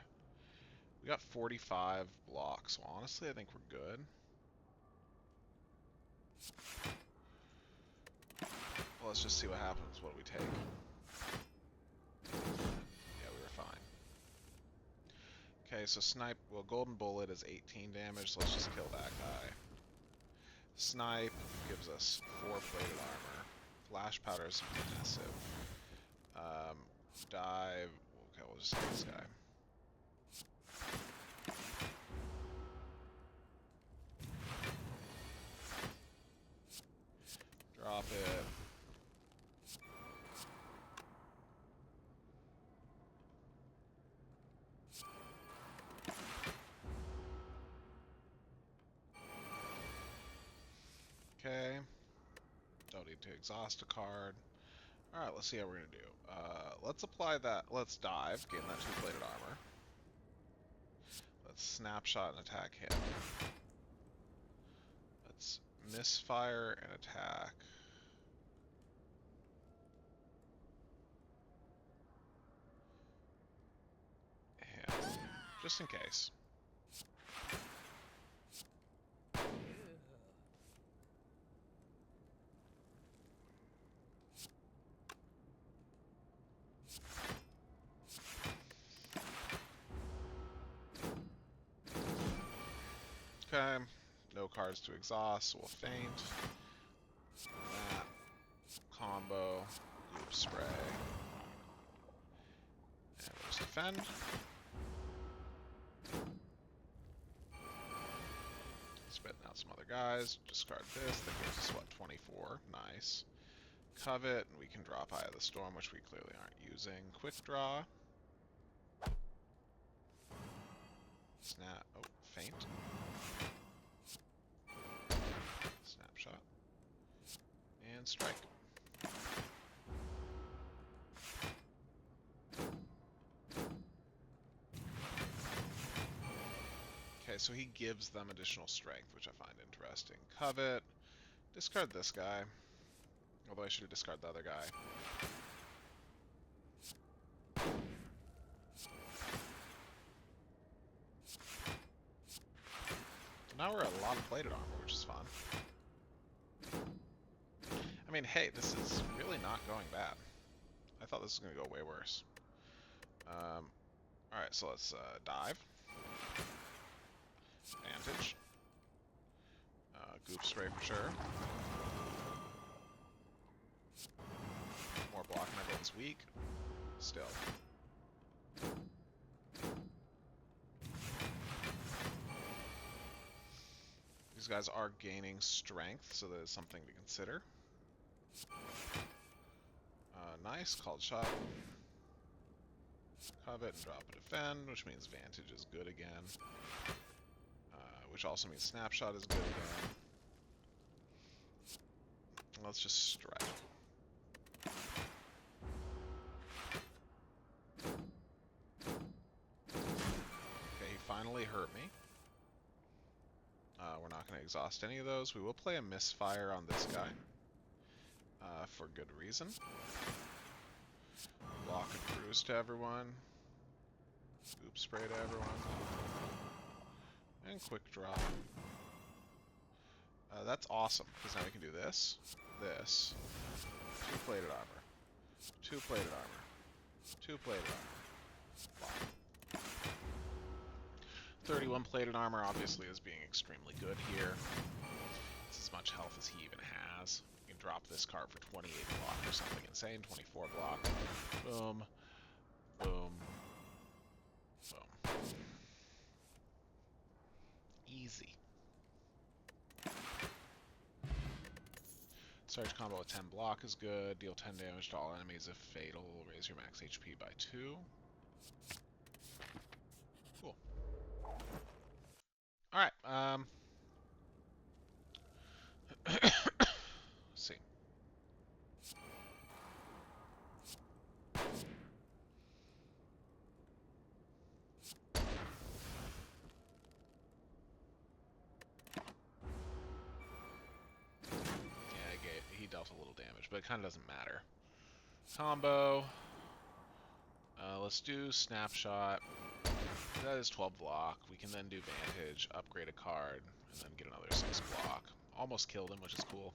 We got 45 blocks, so honestly I think we're good. Well, let's just see what happens. What do we take? Yeah, we were fine. Okay, so snipe, well, golden bullet is 18 damage, so let's just kill that guy. Snipe gives us 4 plated armor. Flash powder is massive. Dive, okay, we'll just hit this guy. Drop it. Okay. Don't need to exhaust a card. Alright, let's see how we're going to do. Let's apply that. Let's dive, gain that 2 plated armor. Let's snapshot and attack him. Let's misfire and attack. Him. Just in case. Okay, no cards to exhaust, so we'll faint. That. Combo. Goop spray. And we'll just defend. Spitting out some other guys. Discard this. That gives us, what, 24? Nice. Covet, and we can drop Eye of the Storm, which we clearly aren't using. Quick draw. Snap. Oh, faint. Snapshot. And strike. Okay, so he gives them additional strength, which I find interesting. Covet. Discard this guy. Although I should have discarded the other guy. Now we're at a lot of plated armor, which is fun. I mean, hey, this is really not going bad. I thought this was going to go way worse. Alright, so let's dive. Advantage. Goop spray for sure. More blocking everyone's weak. Still. These guys are gaining strength, so that is something to consider. Nice, called shot. Covet and drop a defend, which means Vantage is good again. Which also means Snapshot is good again. Let's just strike. Okay, he finally hurt me. We're not going to exhaust any of those. We will play a misfire on this guy. For good reason. Block and bruise to everyone. Goop spray to everyone. And quick draw. That's awesome, because now we can do this, this, 2 plated armor, 2 plated armor, 2 plated armor, block. 31 plated armor obviously is being extremely good here. It's as much health as he even has. You can drop this card for 28 block or something insane, 24 block. Boom, boom, boom. Easy. Surge combo with 10 block is good. Deal 10 damage to all enemies if fatal. Raise your max HP by 2. Cool. Alright, let's see. He dealt a little damage, but it kind of doesn't matter. Combo. Let's do Snapshot. That is 12 block. We can then do Vantage, upgrade a card, and then get another 6 block. Almost killed him, which is cool.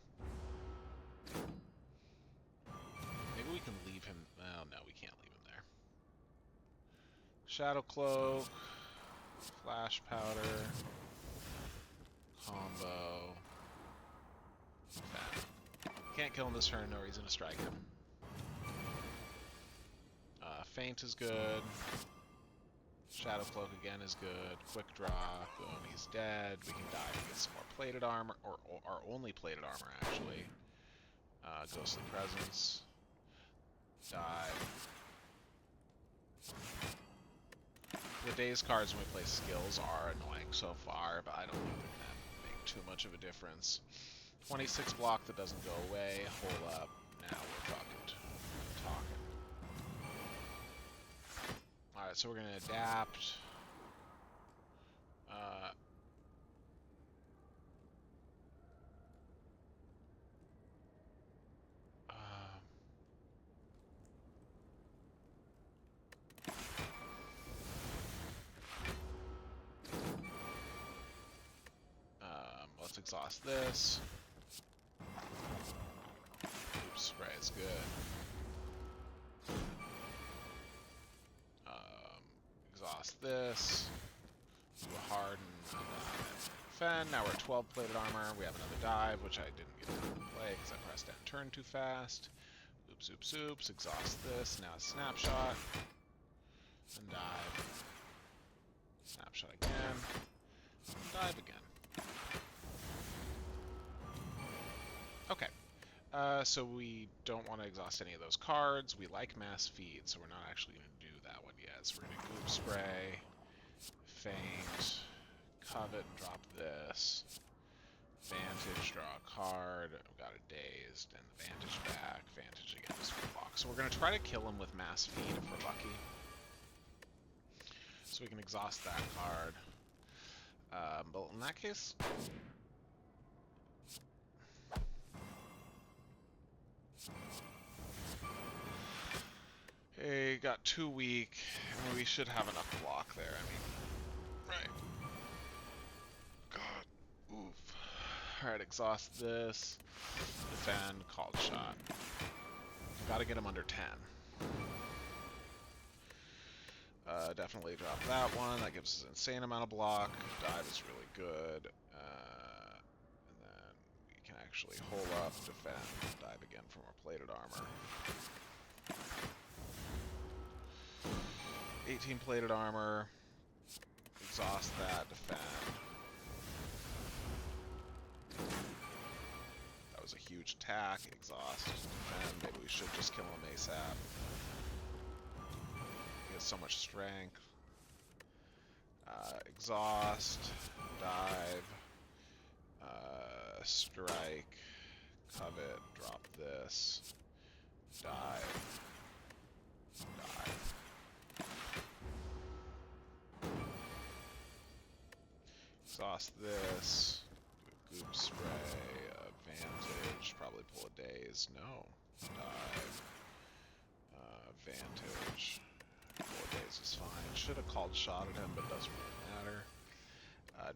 Maybe we can leave him... Oh, no, we can't leave him there. Shadow Cloak. Flash Powder. Combo. Can't kill him this turn, no reason to strike him. Feint is good. Shadow Cloak again is good. Quick Draw. Boom, he's dead. We can dive and get some more plated armor, or our only plated armor, actually. Ghostly Presence. Dive. The daze cards when we play skills are annoying so far, but I don't think they're going to make too much of a difference. 26 block that doesn't go away. Hold up. Now we're talking. Alright, so we're going to adapt. Let's exhaust this. Oops, spray is good. Exhaust this. Do a harden. Fen. Now we're at 12 plated armor. We have another dive, which I didn't get to play because I pressed end turn too fast. Oops, oops, oops. Exhaust this. Now it's snapshot. And dive. Snapshot again. And dive again. Okay. So we don't want to exhaust any of those cards. We like mass feed, so we're not actually going to do that one yet. So we're going to Goop Spray, Feint, Covet, drop this, Vantage, draw a card. We've got a Dazed, and the Vantage back. Vantage again is for block. So we're going to try to kill him with mass feed if we're lucky. So we can exhaust that card. But in that case... Hey, got 2 weak. We should have enough block there, I mean. Right. God. Oof. Alright, exhaust this. Defend, called shot. Gotta get him under 10. Definitely drop that one. That gives us an insane amount of block. Dive is really good. And then we can actually hold up, defend, dive again for more plated armor. 18 plated armor. Exhaust that, defend. That was a huge attack. Exhaust, defend. Maybe we should just kill him ASAP. He has so much strength. Exhaust, dive, strike, covet, drop this, dive, dive. Exhaust this, do a goop spray, Vantage, probably pull a Daze, no, dive, Vantage. Daze is fine. Should have called shot at him, but doesn't really matter.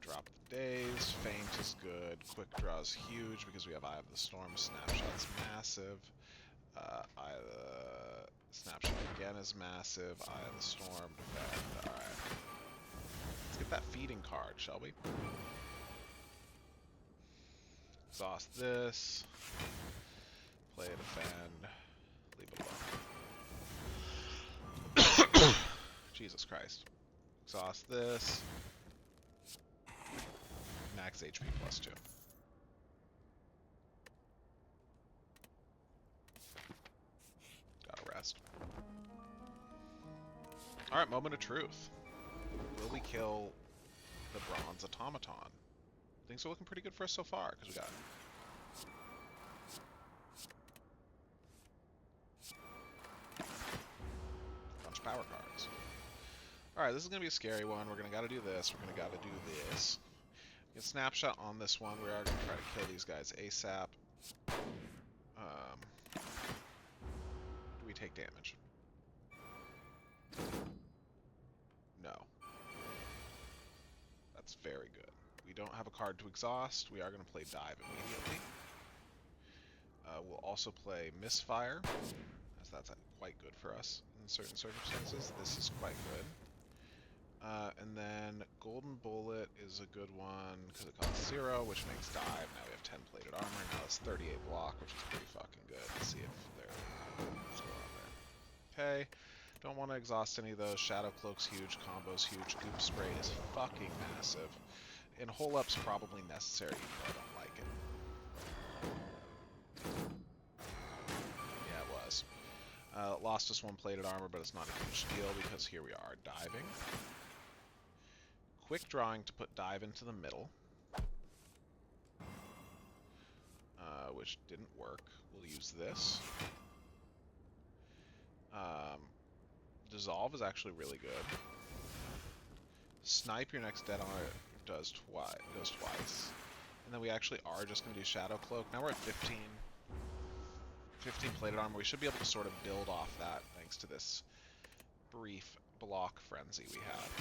Drop the Daze. Feint is good. Quick Draw is huge because we have Eye of the Storm. Snapshot's massive. Eye of the... Snapshot again is massive. Eye of the Storm. Defend. Alright. Let's get that feeding card, shall we? Exhaust this. Play a defend. Leave it alone. Jesus Christ. Exhaust this. max HP +2. Gotta rest. Alright, moment of truth. Will we kill the bronze automaton? Things are looking pretty good for us so far, because we got a bunch of power cards. Alright, this is going to be a scary one. We're going to got to do this. We're going to got to do this. Get snapshot on this one. We are going to try to kill these guys ASAP. Do we take damage? No. That's very good. We don't have a card to exhaust. We are going to play dive immediately. We'll also play misfire, as that's quite good for us in certain circumstances. This is quite good. And then golden bullet is a good one because it costs 0, which makes dive. Now we have 10 plated armor. Now it's 38 block, which is pretty fucking good. Let's see if what's going on there. Okay. Don't want to exhaust any of those. Shadow Cloak's huge. Combo's huge. Goop Spray is fucking massive. And Hole Up's probably necessary, even though I don't like it. Yeah, it was. Lost us 1 plated armor, but it's not a huge deal because here we are diving. Quick drawing to put dive into the middle. Which didn't work. We'll use this. Dissolve is actually really good. Snipe your next dead armor goes twice. And then we actually are just going to do Shadow Cloak. Now we're at 15 plated armor. We should be able to sort of build off that thanks to this brief block frenzy we have.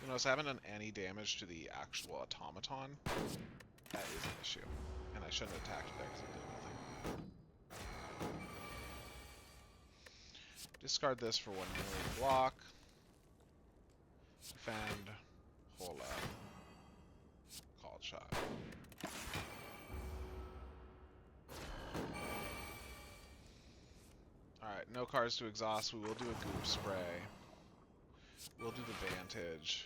You notice I haven't done any damage to the actual automaton. That is an issue. And I shouldn't have attacked there because it did nothing. Discard this for 1 million block. Defend. Hold up. Called shot. Alright, no cards to exhaust. We will do a Goop Spray. We'll do the Vantage.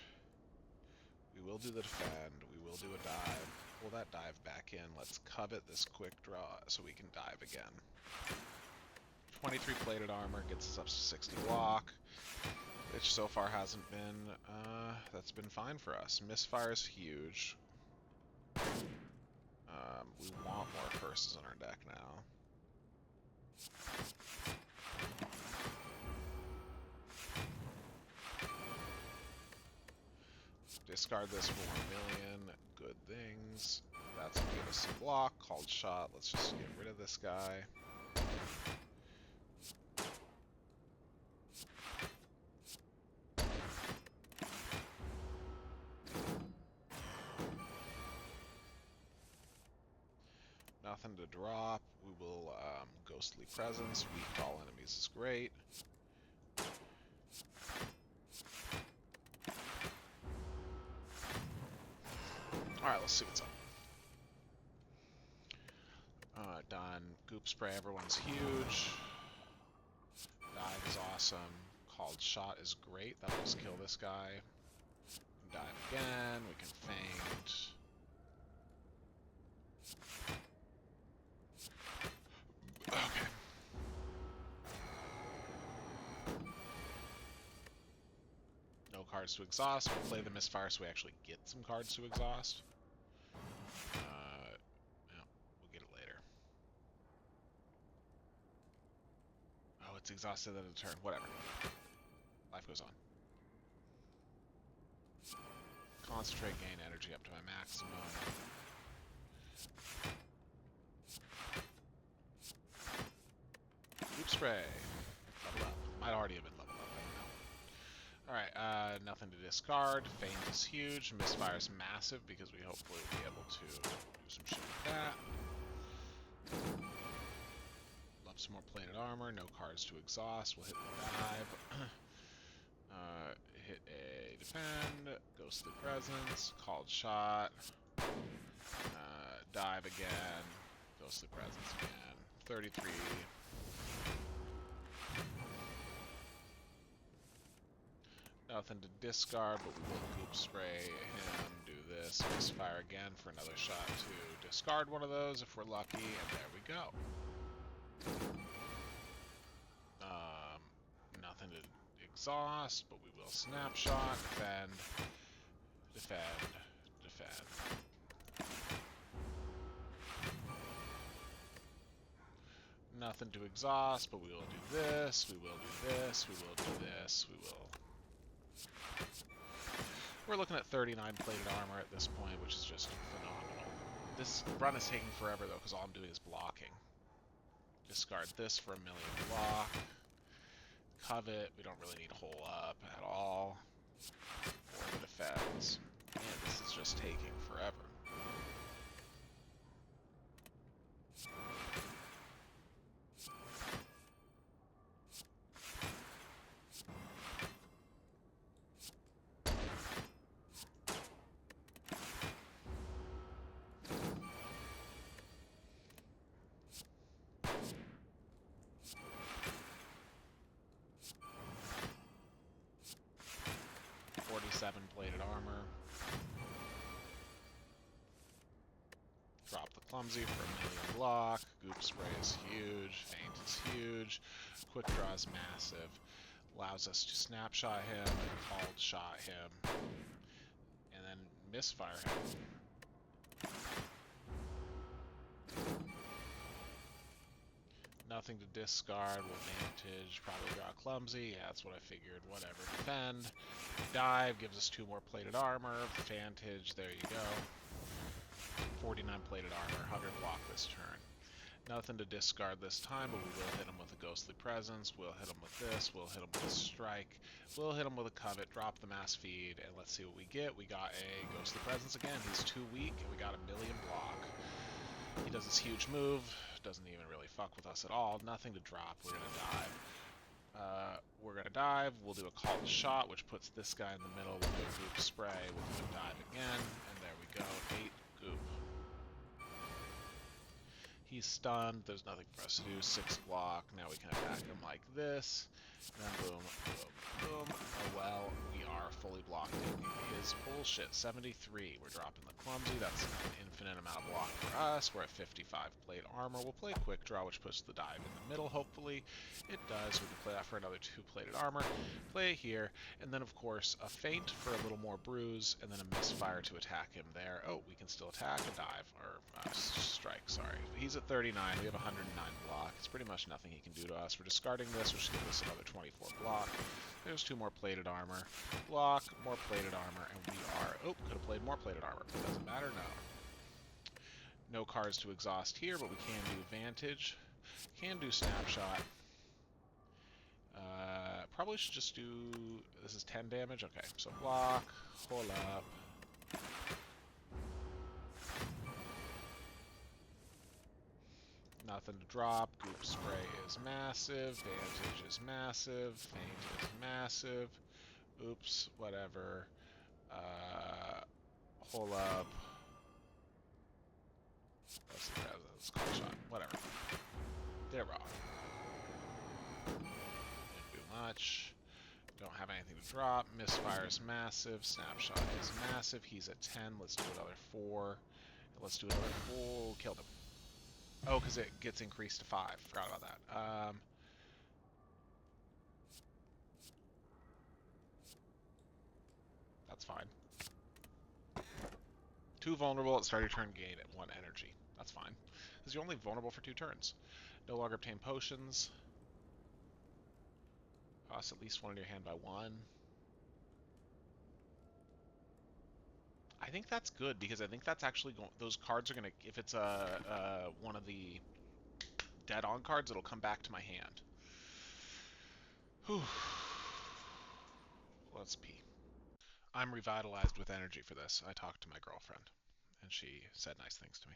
We will do the Defend. We will do a dive. Pull that dive back in. Let's covet this quick draw so we can dive again. 23 plated armor gets us up to 60 block, which so far hasn't been, that's been fine for us. Misfire's huge. We want more curses on our deck now. Discard this for 1 million. Good things. That's gonna give us some block. Called shot. Let's just get rid of this guy. Nothing to drop. We will Ghostly Presence. Weak to all enemies is great. Alright, let's see what's up. Done. Goop Spray, everyone's huge. Dive is awesome. Called Shot is great. That'll just kill this guy. Dive again. We can feint. Okay. No cards to exhaust. We'll play the Misfire so we actually get some cards to exhaust. We'll get it later. Oh, it's exhausted at a turn. Whatever. Life goes on. Concentrate, gain energy up to my maximum. Goop Spray. Level up. Might already have been leveled up, I don't know. Alright, nothing to discard. Feint is huge. Misfire's massive because we hopefully will be able to do some shit with that. Love some more plated armor. No cards to exhaust. We'll hit the dive. Hit a defend. Ghostly Presence. Called Shot. Dive again. Ghostly Presence again. 33. Nothing to discard, but we will Goop Spray him, do this, misfire again for another shot to discard one of those if we're lucky, and there we go. Nothing to exhaust, but we will snapshot, defend, defend, defend. Nothing to exhaust, but we will do this, we will do this, we will do this, we will... We're looking at 39 plated armor at this point, which is just phenomenal. This run is taking forever, though, because all I'm doing is blocking. Discard this for a million block. Covet, we don't really need to hole up at all. Or the defense. Man, this is just taking forever. Plated armor. Drop the clumsy for a million block. Goop spray is huge. Feint is huge. Quick draw is massive. Allows us to snapshot him and called shot him. And then misfire him. Nothing to discard, will vantage, probably draw clumsy, yeah, that's what I figured, whatever. Defend, dive, gives us 2 more plated armor, vantage, there you go. 49 plated armor, 100 block this turn. Nothing to discard this time, but we will hit him with a ghostly presence, we'll hit him with this, we'll hit him with a strike, we'll hit him with a covet, drop the mass feed, and let's see what we get. We got a ghostly presence again, he's too weak, and we got a million block. He does this huge move, doesn't even really fuck with us at all. Nothing to drop. We're gonna dive. We'll do a called shot, which puts this guy in the middle. We'll do a goop spray. We'll do a dive again, and there we go. 8 goop. He's stunned. There's nothing for us to do. 6 block. Now we can attack him like this. And then boom, boom, boom. Oh well, we are fully blocking his bullshit. 73. We're dropping the clumsy. That's an infinite amount of block for us. We're at 55 plate armor. We'll play a quick draw, which puts the dive in the middle, hopefully. It does. We can play that for another 2 plated armor. Play it here. And then, of course, a feint for a little more bruise, and then a misfire to attack him there. Oh, we can still attack a dive, or strike, sorry. He's at 39. We have 109 block. It's pretty much nothing he can do to us. We're discarding this, which gives us another 24 block. There's 2 more plated armor. Block, more plated armor, and we are... Oh, could have played more plated armor. Doesn't matter, no. No cards to exhaust here, but we can do vantage. Can do snapshot. Probably should just do... This is 10 damage? Okay, so block, hold up. Nothing to drop. Goop spray is massive. Vantage is massive. Feint is massive. Oops, whatever. Hold up. Let's call shot. Whatever. They're wrong. Didn't do much. Don't have anything to drop. Misfire is massive. Snapshot is massive. He's at 10. Let's do another 4. Let's do another 4. Killed him. Oh, because it gets increased to 5. Forgot about that. That's fine. 2 vulnerable at start your turn, gain at 1 energy. That's fine. Because you're only vulnerable for 2 turns. No longer obtain potions. Cost at least 1 in your hand by 1. I think that's good, because I think that's actually going... Those cards are going to... If it's one of the dead-on cards, it'll come back to my hand. Whew. Let's pee. I'm revitalized with energy for this. I talked to my girlfriend, and she said nice things to me.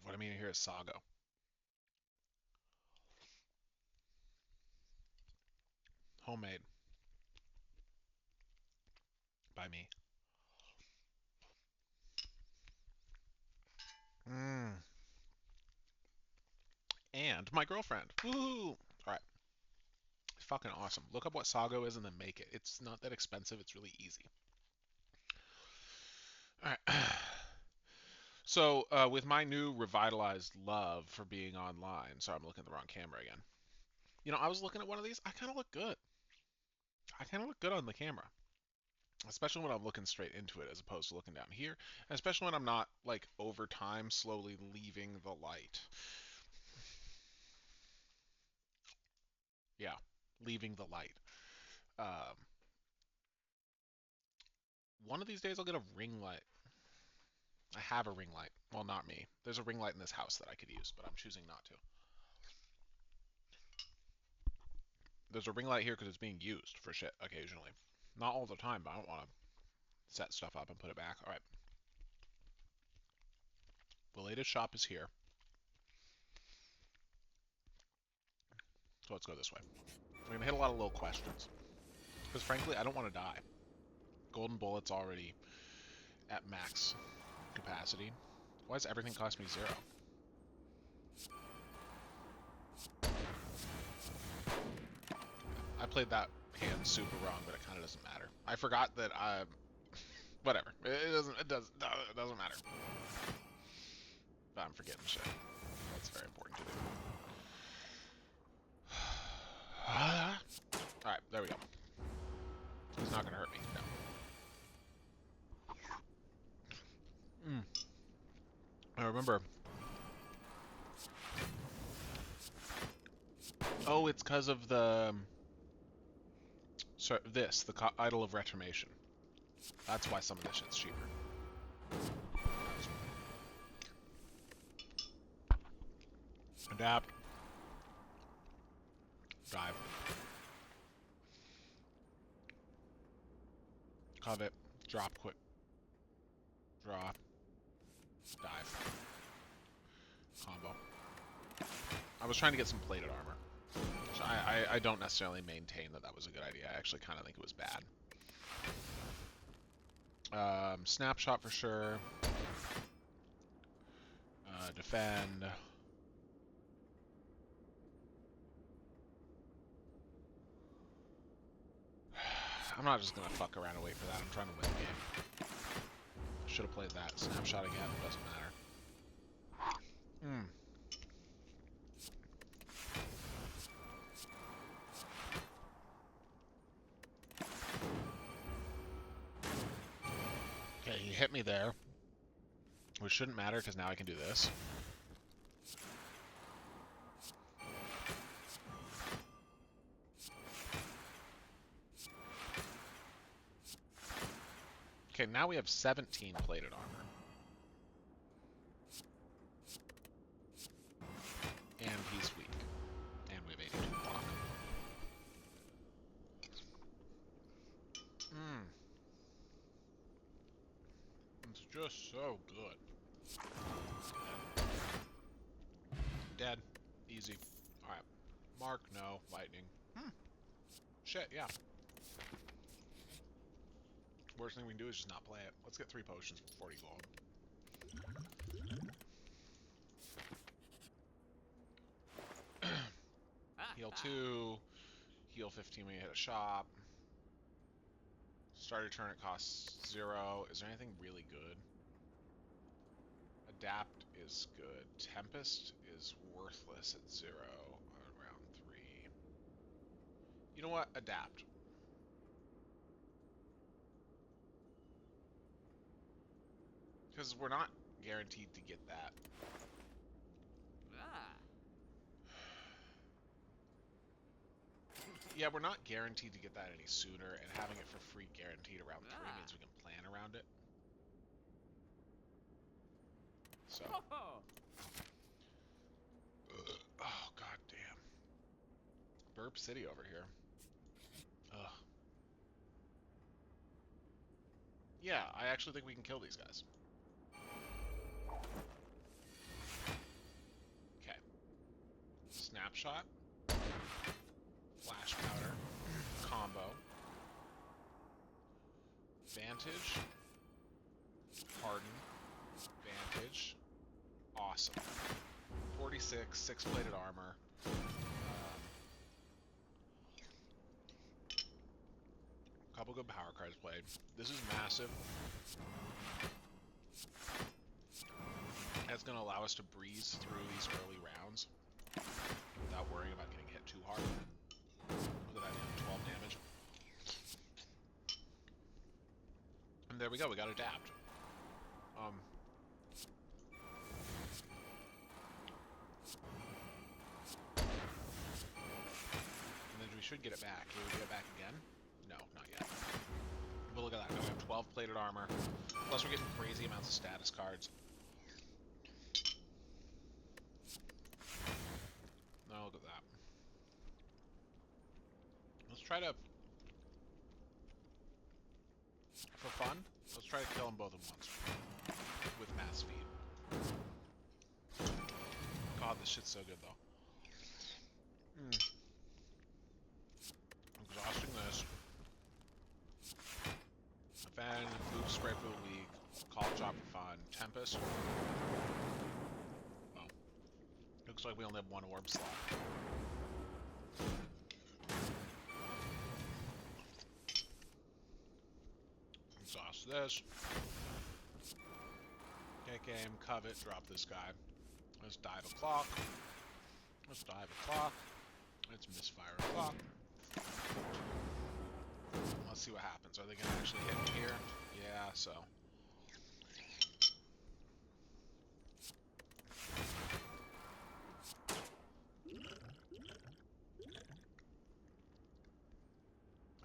What I mean here is Sago. Homemade. By me. And my girlfriend. Woohoo! Alright. Fucking awesome. Look up what Sago is and then make it. It's not that expensive. It's really easy. Alright. So, with my new revitalized love for being online, sorry, I'm looking at the wrong camera again. You know, I was looking at one of these. I kind of look good. I kind of look good on the camera, especially when I'm looking straight into it as opposed to looking down here, and especially when I'm not, like, over time slowly leaving the light. Yeah, leaving the light. Um, one of these days I'll get a ring light. I have a ring light. Well, not me. There's a ring light in this house that I could use, but I'm choosing not to. There's a ring light here because it's being used for shit occasionally. Not all the time, but I don't want to set stuff up and put it back. Alright. The latest shop is here. So let's go this way. We're going to hit a lot of little questions. Because frankly, I don't want to die. Golden Bullet's already at max capacity. Why does everything cost me 0? I played that hand super wrong, but it kind of doesn't matter. I forgot that I... Whatever. It doesn't matter. But I'm forgetting shit. That's very important to do. Alright, there we go. It's not going to hurt me. No. I remember... Oh, it's because of the... So this, the Idol of Reformation. That's why some of this shit's cheaper. Adapt. Dive. Covet. Drop quick. Draw. Dive. Combo. I was trying to get some plated armor. Which I don't necessarily maintain that was a good idea. I actually kind of think it was bad. Snapshot for sure. Defend. I'm not just gonna fuck around and wait for that. I'm trying to win the game. Should have played that. Snapshot again. It doesn't matter. Okay, he hit me there. Which shouldn't matter because now I can do this. Okay, now we have 17 plated armor. And he's weak. And we have 82 block. It's just so good. Dead. Easy. Alright. Mark, no. Lightning. Shit, yeah. Worst thing we can do is just not play it. Let's get 3 potions for 40 gold. Heal 2. Heal 15 when you hit a shop. Start your turn, it costs 0. Is there anything really good? Adapt is good. Tempest is worthless at 0 on round 3. You know what? Adapt. Because we're not guaranteed to get that. Yeah, we're not guaranteed to get that any sooner, and having it for free guaranteed around 3 means we can plan around it. So. Oh, god damn. Burp City over here. Ugh. Yeah, I actually think we can kill these guys. Okay. Snapshot. Flash powder. Combo. Vantage. Harden. Vantage. Awesome. 46, 6-plated armor. Couple good power cards played. This is massive. That's going to allow us to breeze through these early rounds without worrying about getting hit too hard. Look at that, 12 damage. And there we go, we got adapt. And then we should get it back. Can we get it back again? No, not yet. But look at that, we have 12 plated armor. Plus we're getting crazy amounts of status cards. Now look at that. Let's try to, for fun, let's try to kill them both at once. With mass speed. God, this shit's so good though. Exhausting this. Fan, food spray for the league, call job for fun, Tempest. Oh. Looks like we only have one orb slot. Exhaust this. Take aim, covet, drop this guy. Let's dive a clock. Let's dive a clock. Let's misfire a clock. Let's see what happens. Are they going to actually hit me here? Yeah, so.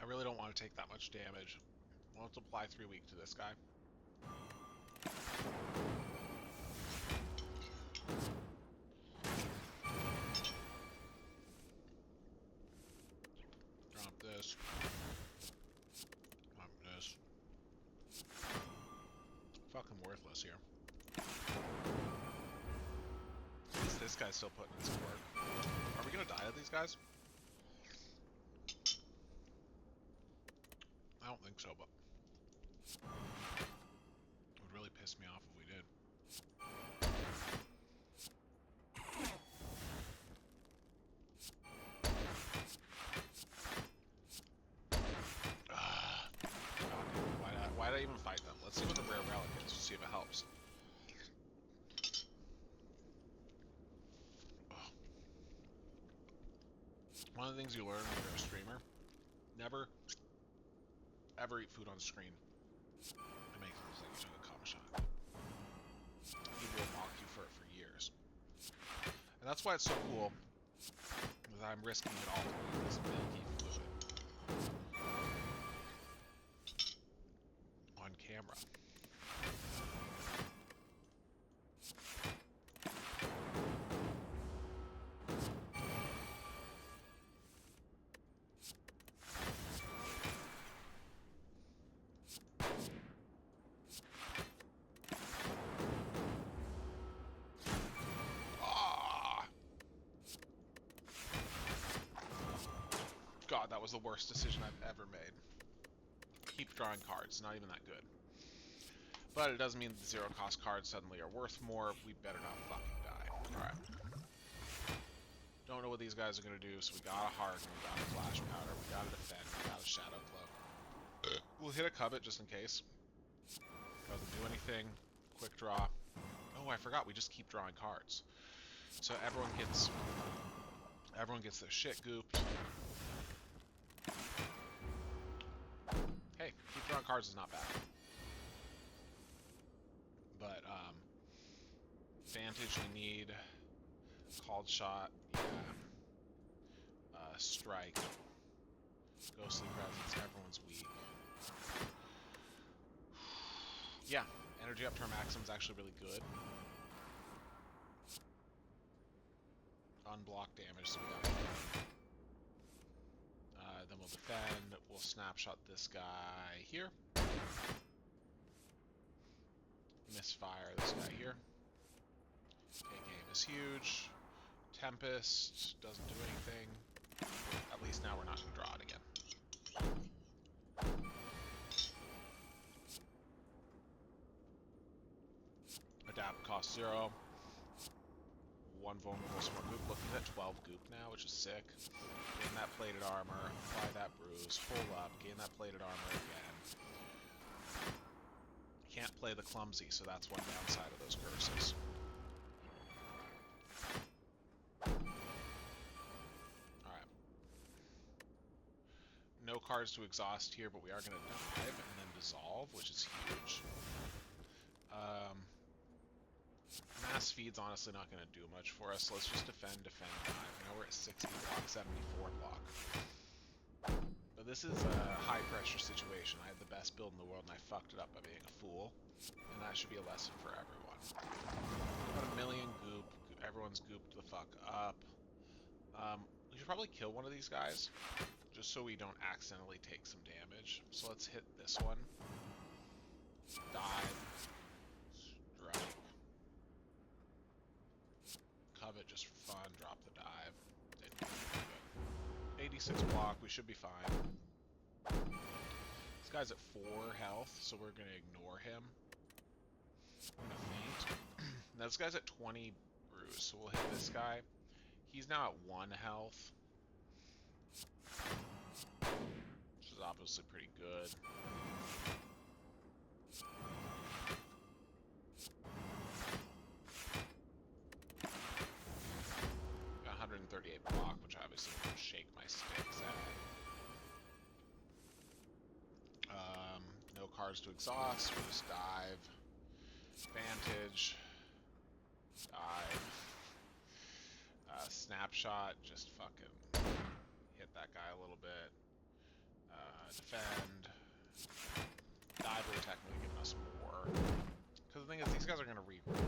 I really don't want to take that much damage. Let's apply 3 weak to this guy. Drop this. Drop this. Fucking worthless here. At least this guy's still putting in some work. Are we gonna die to these guys? I don't think so, but it would really piss me off if we did. Why did I even fight them? Let's see what the rare relic is, see if it helps. One of the things you learn when you're a streamer, never ever eat food on screen. It makes it look like you took a cum shot. People will mock you for it for years. And that's why it's so cool that I'm risking it all to eat this milky fluid on camera. God, that was the worst decision I've ever made. Keep drawing cards, not even that good. But it doesn't mean that the zero-cost cards suddenly are worth more. We better not fucking die. Alright. Don't know what these guys are going to do, so we got a Harden, we got a Flash Powder, we got a Defend, we got a Shadow Cloak. We'll hit a Covet just in case. Doesn't do anything. Quick draw. Oh, I forgot, we just keep drawing cards. So everyone gets their shit gooped. Hey, keep drawing cards is not bad. But, Vantage we need. Called Shot, yeah. Strike. Ghostly Presence, everyone's weak. Yeah, energy up to our maximum is actually really good. Unblock damage, so we got it. Then we'll defend. We'll snapshot this guy here. Misfire this guy here. Take aim is huge. Tempest doesn't do anything. At least now we're not going to draw it again. Adapt costs 0. 1 1 vulnerable, some more goop. Look, he's at 12 goop now, which is sick. Gain that plated armor, apply that bruise, pull up, gain that plated armor again. Can't play the clumsy, so that's one downside of those curses. Alright. No cards to exhaust here, but we are going to dive and then dissolve, which is huge. Mass feed's honestly not going to do much for us, so let's just defend, dive. Now we're at 60 block, 74 block. But this is a high-pressure situation. I had the best build in the world, and I fucked it up by being a fool. And that should be a lesson for everyone. Got a million goop. Everyone's gooped the fuck up. We should probably kill one of these guys, just so we don't accidentally take some damage. So let's hit this one. Dive. Strike. Covet just for fun. Drop the dive. Didn't get good. 86 block. We should be fine. This guy's at 4 health, so we're going to ignore him. I'm going to faint. Now this guy's at 20 bruise, so we'll hit this guy. He's now at 1 health, which is obviously pretty good. Got 138 block, which obviously will shake my sticks at. No cards to exhaust, we'll just dive. Vantage. Dive. Snapshot, just fucking hit that guy a little bit. Defend. Dive would have technically given us more. Because the thing is, these guys are going to regroup.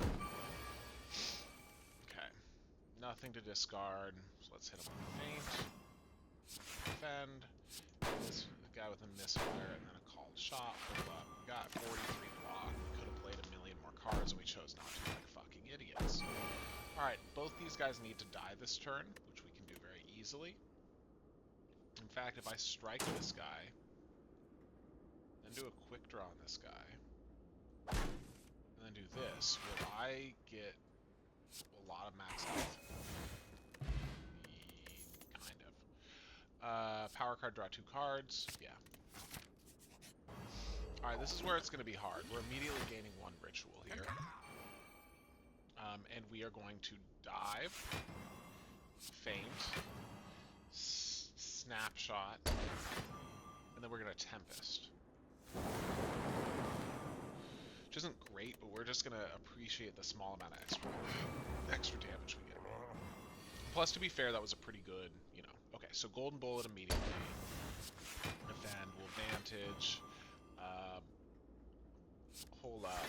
Okay. Nothing to discard, so let's hit him with a feint. Defend. This guy with a misfire and then a called shot. Hold up. We got 43 block. We could have played a million more cards, and we chose not to, like fucking idiots. Alright, both these guys need to die this turn, which we can do very easily. In fact, if I strike this guy, then do a quick draw on this guy, and then do this, will I get a lot of max health? Kind of. Power card, draw 2 cards. Yeah. Alright, this is where it's going to be hard. We're immediately gaining 1 ritual here. And we are going to dive, feint, snapshot, and then we're going to tempest. Which isn't great, but we're just going to appreciate the small amount of extra damage we get. Plus, to be fair, that was a pretty good, you know. Okay, so golden bullet immediately. Defend, we'll vantage. Hold up.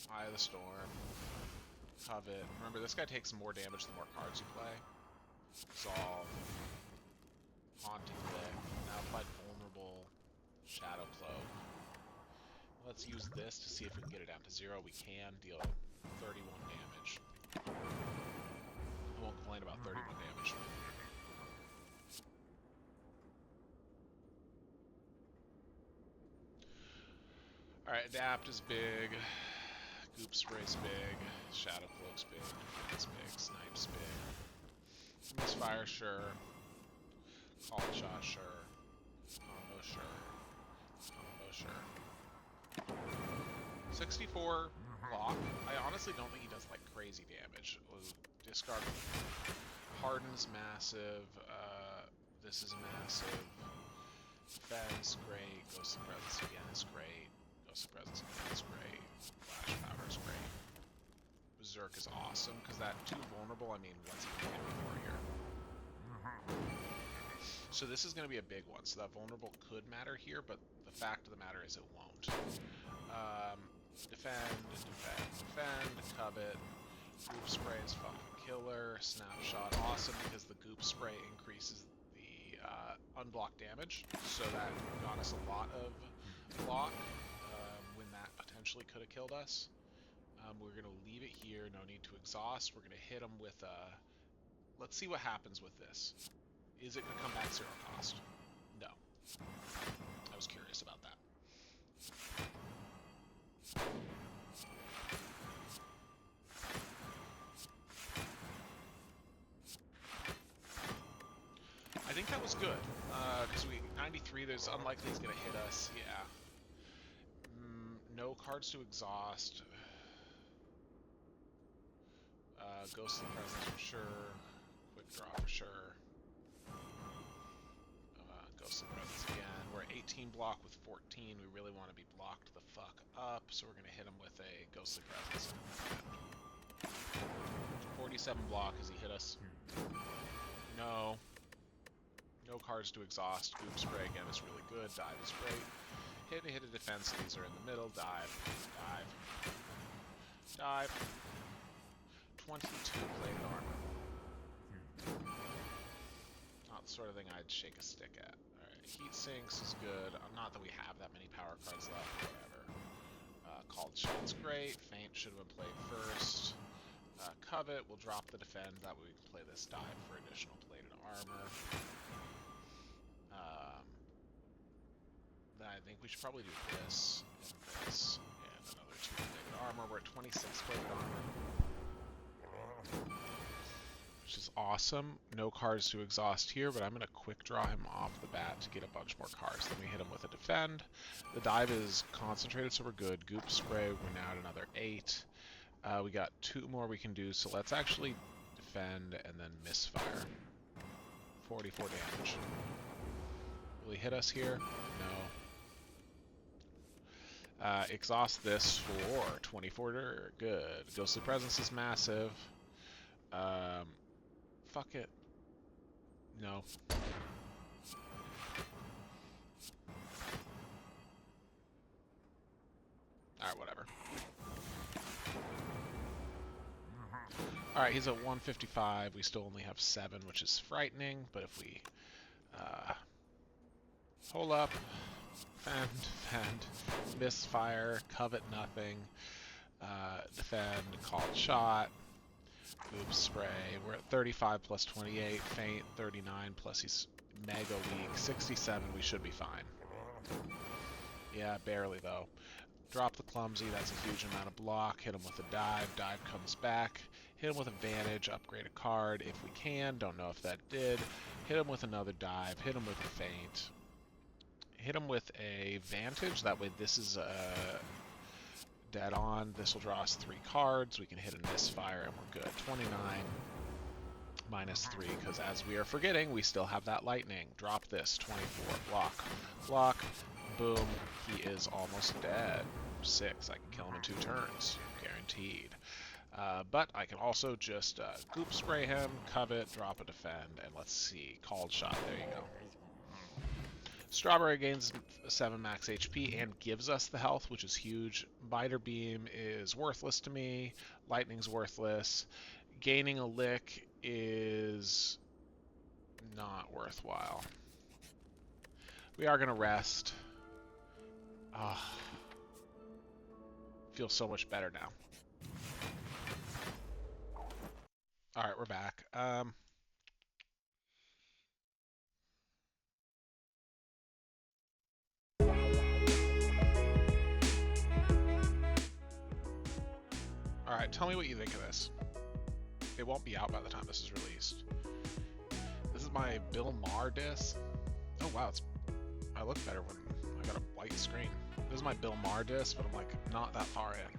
Eye of the Storm. Covet. Remember, this guy takes more damage the more cards you play. Resolve. Haunting Lick. Now applied Vulnerable. Shadow Cloak. Let's use this to see if we can get it down to 0. We can deal 31 damage. I won't complain about 31 damage. Alright, Adapt is big. Goop Spray's big. Shadow Cloak's big. Defense big. Snipe's big. Misfire, sure. Call shot, sure. Combo, sure. Combo, sure. 64 block. I honestly don't think he does like crazy damage. Discard. Harden's massive. This is massive. Defense, great. Ghost of Presence again is great. Ghost of Presence again is great. Flash Powder is great. Berserk is awesome, because that 2 vulnerable, I mean, what's he going to get for here? So this is going to be a big one, so that vulnerable could matter here, but the fact of the matter is it won't. Defend, Covet. Goop Spray is fucking killer. Snapshot, awesome, because the Goop Spray increases the unblocked damage, so that got us a lot of block when that potentially could have killed us. We're going to leave it here, no need to exhaust. We're going to hit him with let's see what happens with this. Is it going to come back 0 cost? No. I was curious about that. think that was good. Because 93, there's unlikely he's going to hit us. Yeah. No cards to exhaust. Ghostly Presence for sure. Quick draw for sure. Ghostly Presence again. We're 18 block with 14. We really want to be blocked the fuck up, so we're going to hit him with a Ghostly Presence. 47 block. Has he hit us? No. No cards to exhaust. Goop Spray again is really good. Dive is great. Hit a defense. These are in the middle. Dive. Dive. Dive. 22 plated armor. Not the sort of thing I'd shake a stick at. Alright, Heat Sinks is good. Not that we have that many power cards left, whatever. Called Shot's great. Feint should have been played first. Covet, we'll drop the defend. That way we can play this dive for additional plated armor. Then I think we should probably do this and this and another 2 plated armor. We're at 26 plated armor, which is awesome. No cards to exhaust here, but I'm going to quick draw him off the bat to get a bunch more cards. Then we hit him with a defend. The dive is concentrated, so we're good. Goop Spray, we're now at another 8. We got 2 more we can do, so let's actually defend and then misfire. 44 damage. Will he hit us here? No. Exhaust this for 24. Good. Ghostly Presence is massive. Fuck it. No. Alright, whatever. Alright, he's at 155. We still only have 7, which is frightening, but if we hold up, defend, misfire, covet nothing, defend, called shot, Goop Spray. We're at 35 plus 28, Feint 39 plus he's mega weak, 67, we should be fine. Yeah, barely though. Drop the Clumsy, that's a huge amount of block. Hit him with a dive, dive comes back. Hit him with Advantage, upgrade a card if we can. Don't know if that did. Hit him with another dive, hit him with a Feint. Hit him with a Vantage, that way this is dead on. This will draw us 3 cards. We can hit a misfire and we're good. 29 minus 3, because as we are forgetting, we still have that lightning. Drop this, 24, block, block, boom, he is almost dead. 6, I can kill him in 2 turns, guaranteed. But I can also just Goop Spray him, covet, drop a defend, and let's see, called shot, there you go. Strawberry gains 7 max HP and gives us the health, which is huge. Biter Beam is worthless to me. Lightning's worthless. Gaining a lick is not worthwhile. We are going to rest. Feels so much better now. Alright, we're back. Alright, tell me what you think of this. It won't be out by the time this is released. This is my Bill Maher disc. Oh wow, I look better when I got a white screen. This is my Bill Maher disc, but I'm like not that far in.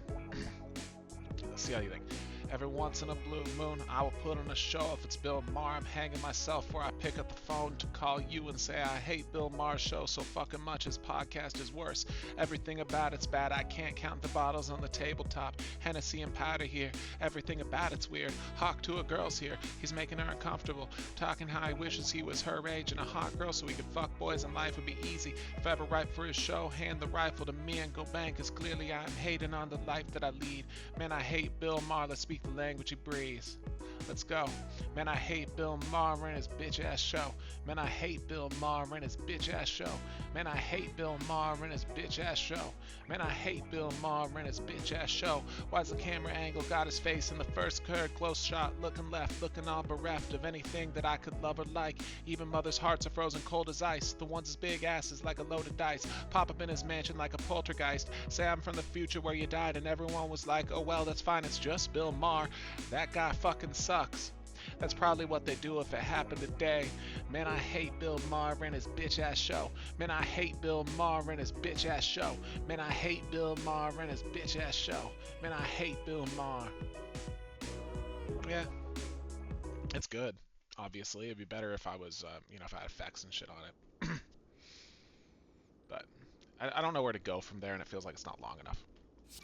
Let's see how you think. Every once in a blue moon, I will put on a show. If it's Bill Maher, I'm hanging myself where I pick up the phone to call you and say I hate Bill Maher's show so fucking much. His podcast is worse. Everything about it's bad. I can't count the bottles on the tabletop. Hennessy and powder here. Everything about it's weird. Hawk to a girl's here. He's making her uncomfortable. Talking how he wishes he was her age and a hot girl so he could fuck boys and life would be easy. If ever right for his show, hand the rifle to me and go bang, cause clearly I'm hating on the life that I lead. Man, I hate Bill Maher. Let's speak the language he breathes. Let's go. Man, I hate Bill Maher and his bitch ass show. Man, I hate Bill Maher and his bitch ass show. Man, I hate Bill Maher and his bitch ass show. Man, I hate Bill Maher and his bitch ass show. Why's the camera angle got his face in the first curve? Close shot, looking left, looking all bereft of anything that I could love or like. Even mothers' hearts are frozen cold as ice. The ones as big asses like a loaded dice. Pop up in his mansion like a poltergeist. Say I'm from the future where you died and everyone was like, oh well, that's fine, it's just Bill Maher. That guy fucking sucks. That's probably what they do if it happened today. Man, I hate Bill Maher and his bitch ass show. Man, I hate Bill Maher and his bitch ass show. Man, I hate Bill Maher and his bitch ass show. Man, I hate Bill Maher. Yeah, it's good. Obviously, it'd be better if I was, if I had effects and shit on it. But I don't know where to go from there, and it feels like it's not long enough.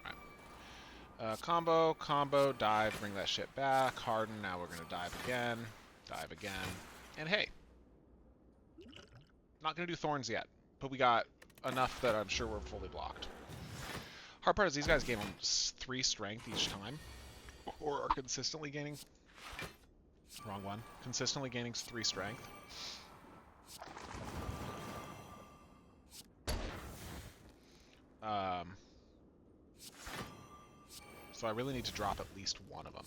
All right. Combo, dive, bring that shit back. Harden, now we're going to dive again. And hey, not going to do thorns yet, but we got enough that I'm sure we're fully blocked. Hard part is these guys gain 3 strength each time, or are consistently gaining... Wrong one. Consistently gaining 3 strength. So I really need to drop at least one of them.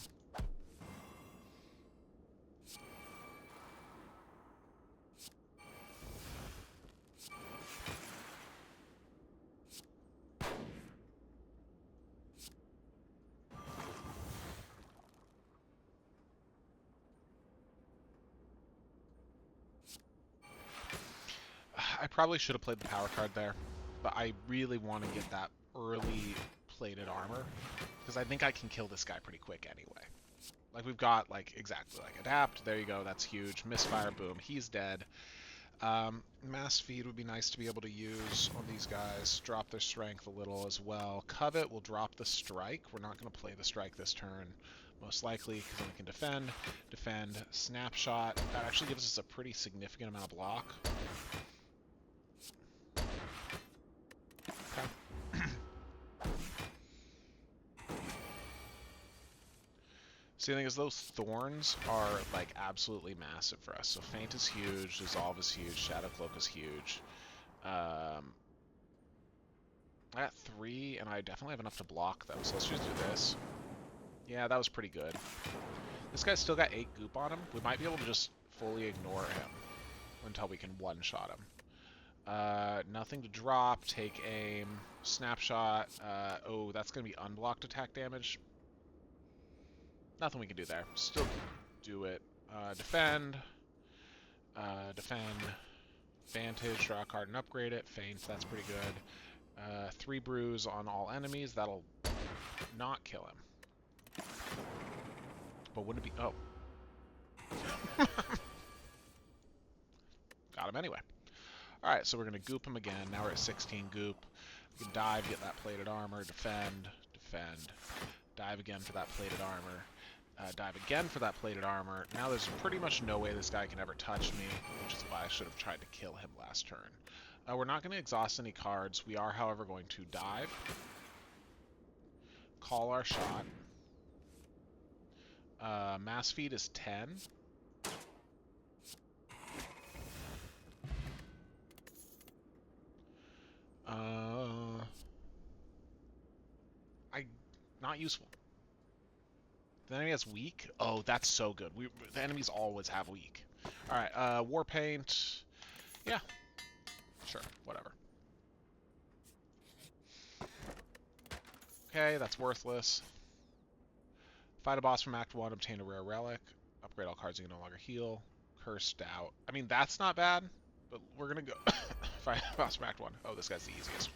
I probably should have played the power card there, but I really want to get that early plated armor, because I think I can kill this guy pretty quick anyway. Like, we've got, like, exactly, like, adapt, there you go, that's huge, misfire, boom, he's dead. Mass feed would be nice to be able to use on these guys, drop their strength a little as well. Covet will drop the strike, we're not going to play the strike this turn, most likely, because then we can defend, snapshot, that actually gives us a pretty significant amount of block. See, the thing is, those thorns are, like, absolutely massive for us. So Feint is huge, Dissolve is huge, Shadow Cloak is huge. I got 3, and I definitely have enough to block them, so let's just do this. Yeah, that was pretty good. This guy's still got 8 goop on him. We might be able to just fully ignore him until we can one-shot him. Nothing to drop, take aim, snapshot. Oh, that's going to be unblocked attack damage. Nothing we can do there. Still do it. Defend. Vantage, draw a card and upgrade it. Feint, that's pretty good. 3 bruise on all enemies. That'll not kill him. But wouldn't it be... Oh. Got him anyway. Alright, so we're going to goop him again. Now we're at 16 goop. We can dive, get that plated armor, defend. Dive again for that plated armor. Dive again for that plated armor. Now there's pretty much no way this guy can ever touch me, which is why I should have tried to kill him last turn. We're not going to exhaust any cards. We are, however, going to dive. Call our shot. Mass feed is 10. Not useful. The enemy has weak? Oh, that's so good. The enemies always have weak. Alright, Warpaint. Yeah. Sure, whatever. Okay, that's worthless. Fight a boss from Act 1, obtain a rare relic. Upgrade all cards you can no longer heal. Cursed out. I mean, that's not bad, but we're gonna go... Fight a boss from Act 1. Oh, this guy's the easiest.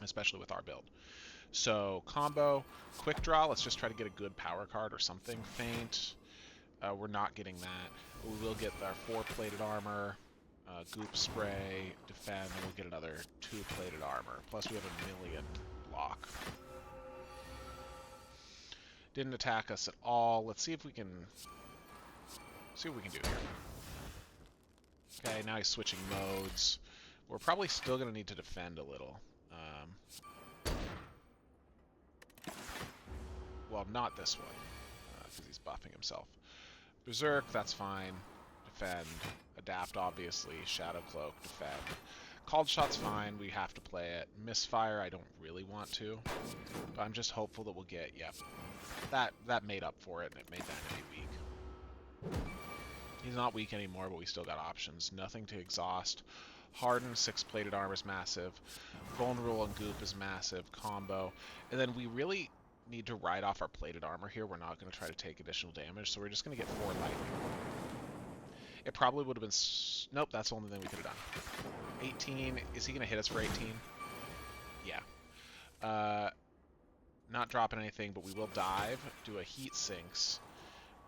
Especially with our build. So, combo, quick draw, let's just try to get a good power card or something. Feint, we're not getting that. We will get our 4 plated armor, goop spray, defend, and we'll get another 2 plated armor. Plus we have a million block. Didn't attack us at all. Let's see if we can do here. Okay, now he's switching modes. We're probably still going to need to defend a little. Well, not this one, because he's buffing himself. Berserk, that's fine. Defend. Adapt, obviously. Shadow Cloak, defend. Called Shot's fine, we have to play it. Misfire, I don't really want to. But I'm just hopeful that we'll get, yep. That made up for it, and it made that enemy weak. He's not weak anymore, but we still got options. Nothing to exhaust. Harden, 6-plated armor is massive. Vulnerable and Goop is massive. Combo. And then we really... need to ride off our plated armor here. We're not going to try to take additional damage, so we're just going to get 4 lightning. It probably would have been... Nope, that's the only thing we could have done. 18. Is he going to hit us for 18? Yeah. Not dropping anything, but we will dive. Do a heat sinks.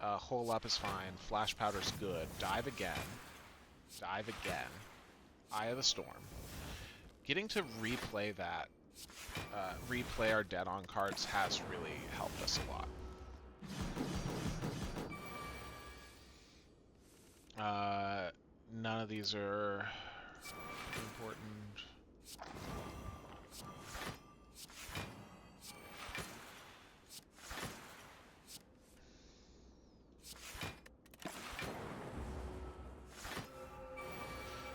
Hole up is fine. Flash powder's good. Dive again. Dive again. Eye of the Storm. Getting to replay that, replay our dead on cards has really helped us a lot. None of these are important.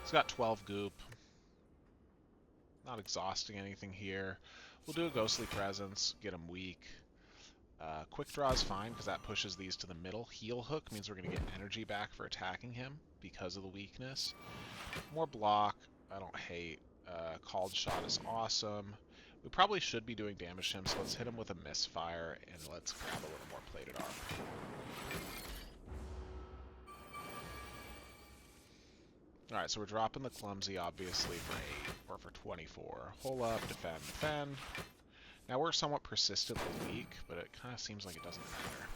It's got 12 goop. Not exhausting anything here. We'll do a Ghostly Presence, get him weak. Quick Draw is fine, because that pushes these to the middle. Heal Hook means we're going to get energy back for attacking him, because of the weakness. More block, I don't hate. Called Shot is awesome. We probably should be doing damage to him, so let's hit him with a Misfire, and let's grab a little more plated armor. Alright, so we're dropping the Clumsy, obviously, for 8, or for 24. Hole up, defend, defend. Now we're somewhat persistently weak, but it kind of seems like it doesn't matter.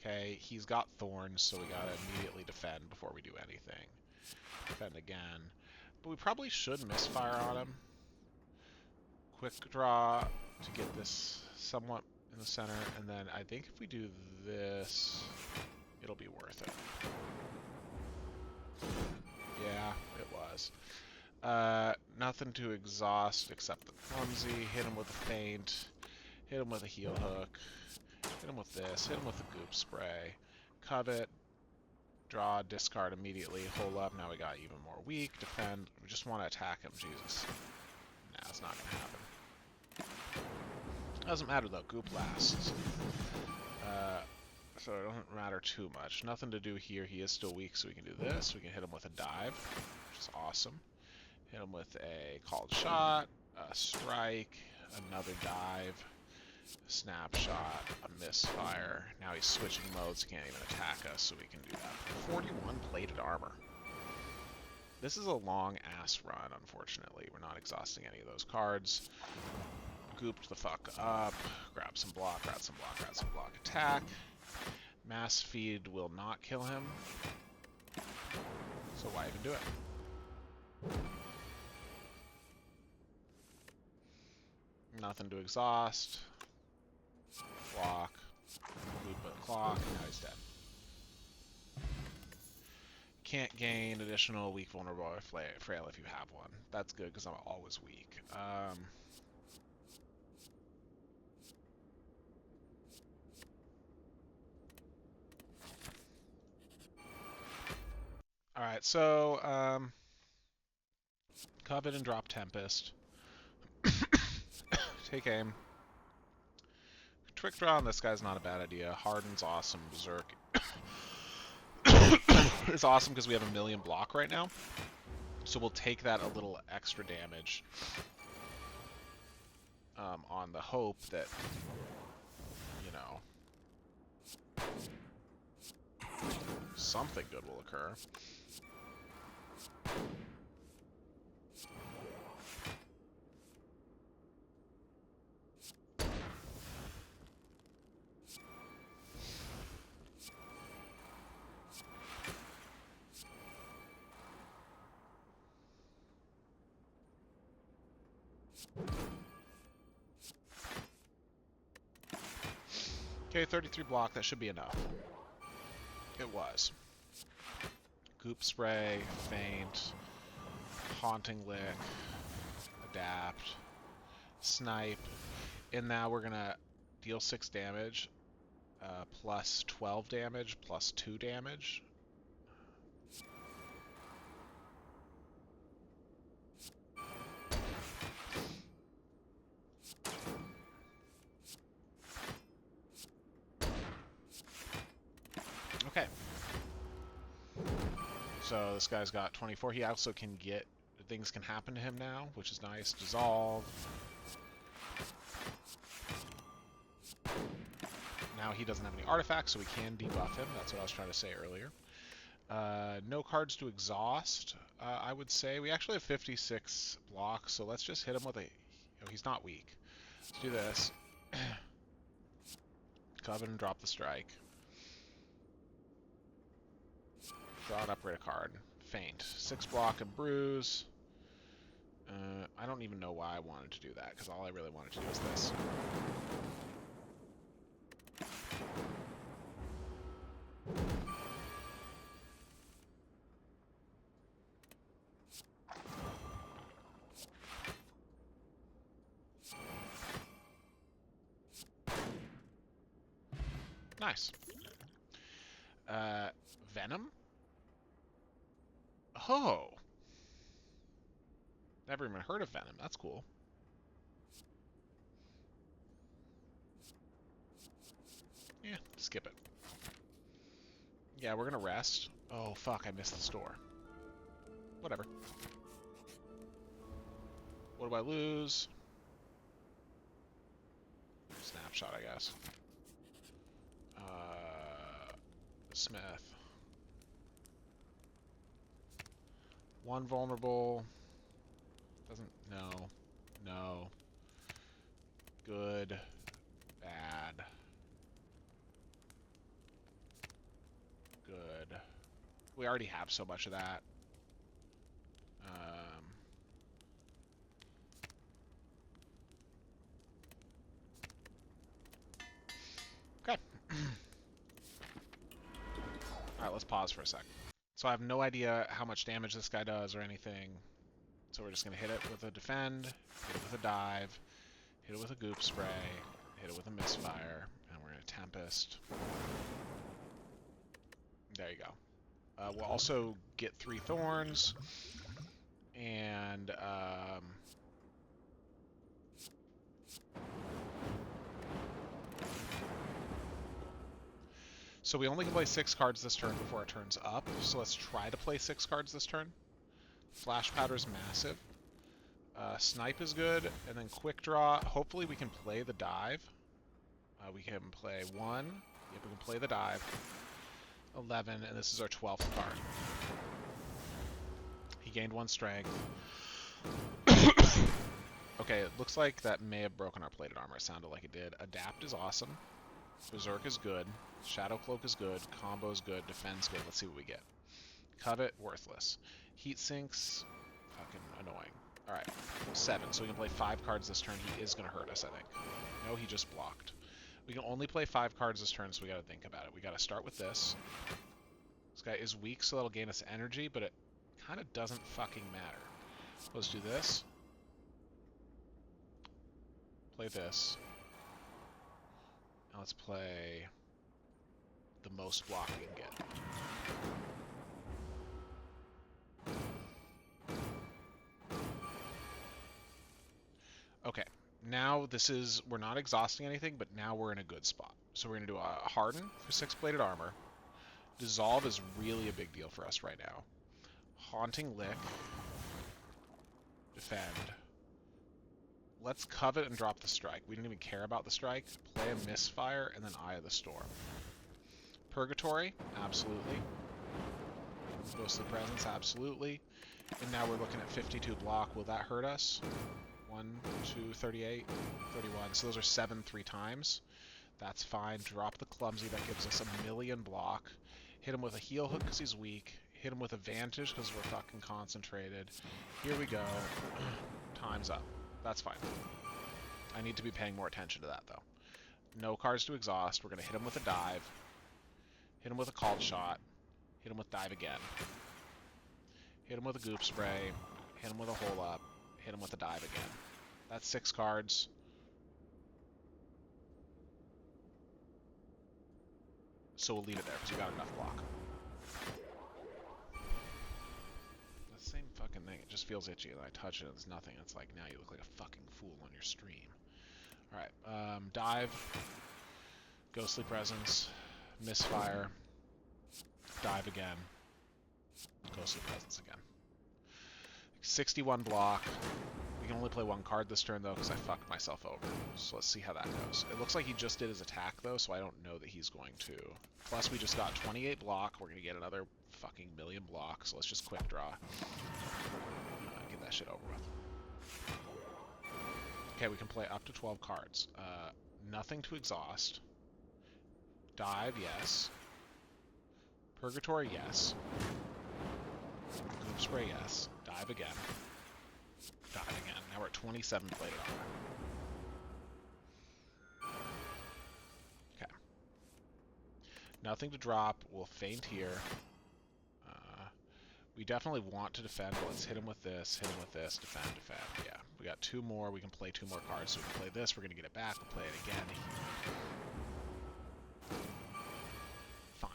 Okay, he's got Thorns, so we gotta immediately defend before we do anything. Defend again. But we probably should Misfire on him. Quick Draw to get this somewhat in the center, and then I think if we do this, it'll be worth it. Yeah, it was. Nothing to exhaust except the Clumsy. Hit him with a Feint. Hit him with a Heal Hook. Hit him with this. Hit him with the Goop Spray. Covet. Draw, discard immediately. Hole up. Now we got even more weak. Defend. We just want to attack him. Jesus. Nah, it's not going to happen. Doesn't matter though, goop lasts. So it doesn't matter too much. Nothing to do here. He is still weak, so we can do this. We can hit him with a dive, which is awesome. Hit him with a called shot, a strike, another dive, a snapshot, a misfire. Now he's switching modes, can't even attack us, so we can do that. 41 plated armor. This is a long ass run, unfortunately. We're not exhausting any of those cards. Gooped the fuck up. Grab some block, grab some block, grab some block. Attack. Mass feed will not kill him. So why even do it? Nothing to exhaust. Block. Loop a clock. Now he's dead. Can't gain additional weak, vulnerable, or frail if you have one. That's good because I'm always weak. Alright, so Covet and drop Tempest. Take aim. Trick Draw on this guy's not a bad idea. Harden's awesome. Berserk is awesome because we have a million block right now. So we'll take that a little extra damage on the hope that, you know, something good will occur. Okay, 33 block, that should be enough. It was. Goop Spray, Feint, Haunting Lick, Adapt, Snipe, and now we're gonna deal 6 damage, plus 12 damage, plus 2 damage. Okay. So this guy's got 24. He also can get... Things can happen to him now, which is nice. Dissolve. Now he doesn't have any artifacts, so we can debuff him. That's what I was trying to say earlier. No cards to exhaust, I would say. We actually have 56 blocks, so let's just hit him with a... Oh, he's not weak. Let's do this. Coven and drop the strike. Draw an upgrade a card. Faint. 6 block and bruise. I don't even know why I wanted to do that, because all I really wanted to do is this. Nice. Venom? Oh! Never even heard of Venom. That's cool. Yeah, skip it. Yeah, we're gonna rest. Oh, fuck, I missed the store. Whatever. What do I lose? Snapshot, I guess. Smith. 1 vulnerable. Doesn't... No. No. Good. Bad. Good. We already have so much of that. Okay. Alright, let's pause for a sec. So I have no idea how much damage this guy does or anything. So we're just going to hit it with a defend, hit it with a dive, hit it with a goop spray, hit it with a misfire, and we're going to Tempest. There you go. We'll also get 3 thorns, and so we only can play 6 cards this turn before it turns up, so let's try to play 6 cards this turn. Flash Powder is massive. Snipe is good, and then Quick Draw. Hopefully we can play the dive. We can play 1. Yep, we can play the dive. 11, and this is our 12th card. He gained 1 strength. Okay, it looks like that may have broken our plated armor. It sounded like it did. Adapt is awesome. Berserk is good. Shadow Cloak is good. Combo is good. Defend's good. Let's see what we get. Covet, worthless. Heat Sinks, fucking annoying. Alright, 7. So we can play 5 cards this turn. He is going to hurt us, I think. No, he just blocked. We can only play 5 cards this turn, so we got to think about it. We got to start with this. This guy is weak, so that'll gain us energy, but it kind of doesn't fucking matter. Let's do this. Play this. Now let's play the most block we can get. Okay, now this is, we're not exhausting anything, but now we're in a good spot. So we're going to do a Harden for 6 plated armor. Dissolve is really a big deal for us right now. Haunting Lick. Defend. Let's Covet and drop the strike. We didn't even care about the strike. Play a Misfire and then Eye of the Storm. Purgatory, absolutely. Ghostly Presence, absolutely. And now we're looking at 52 block. Will that hurt us? 1, 2, 38, 31. So those are 7 3 times. That's fine. Drop the Clumsy. That gives us 1,000,000 block. Hit him with a Heal Hook because he's weak. Hit him with Advantage because we're fucking concentrated. Here we go. Time's up. That's fine. I need to be paying more attention to that, though. No cards to exhaust. We're going to hit him with a dive. Hit him with a Called Shot. Hit him with dive again. Hit him with a Goop Spray. Hit him with a Hole Up. Hit him with a dive again. That's 6 cards. So we'll leave it there because we got enough block. The same fucking thing. It just feels itchy and I touch it and it's nothing. It's like, now you look like a fucking fool on your stream. Alright, dive. Ghostly Presence. Misfire. Dive again. Ghostly Presence again. 61 block. We can only play one card this turn, though, because I fucked myself over. So let's see how that goes. It looks like he just did his attack, though, so I don't know that he's going to. Plus, we just got 28 block. We're going to get another fucking million block, so let's just quick draw. Get that shit over with. Okay, we can play up to 12 cards. Nothing to exhaust. Dive, yes. Purgatory, yes. Goop Spray, yes. Dive again. Dive again. Now we're at 27 plated armor. Okay. Nothing to drop. We'll feint here. We definitely want to defend. Let's hit him with this, defend, defend. Yeah, we got two more. We can play two more cards. So we can play this. We're going to get it back. We'll play it again. Fine.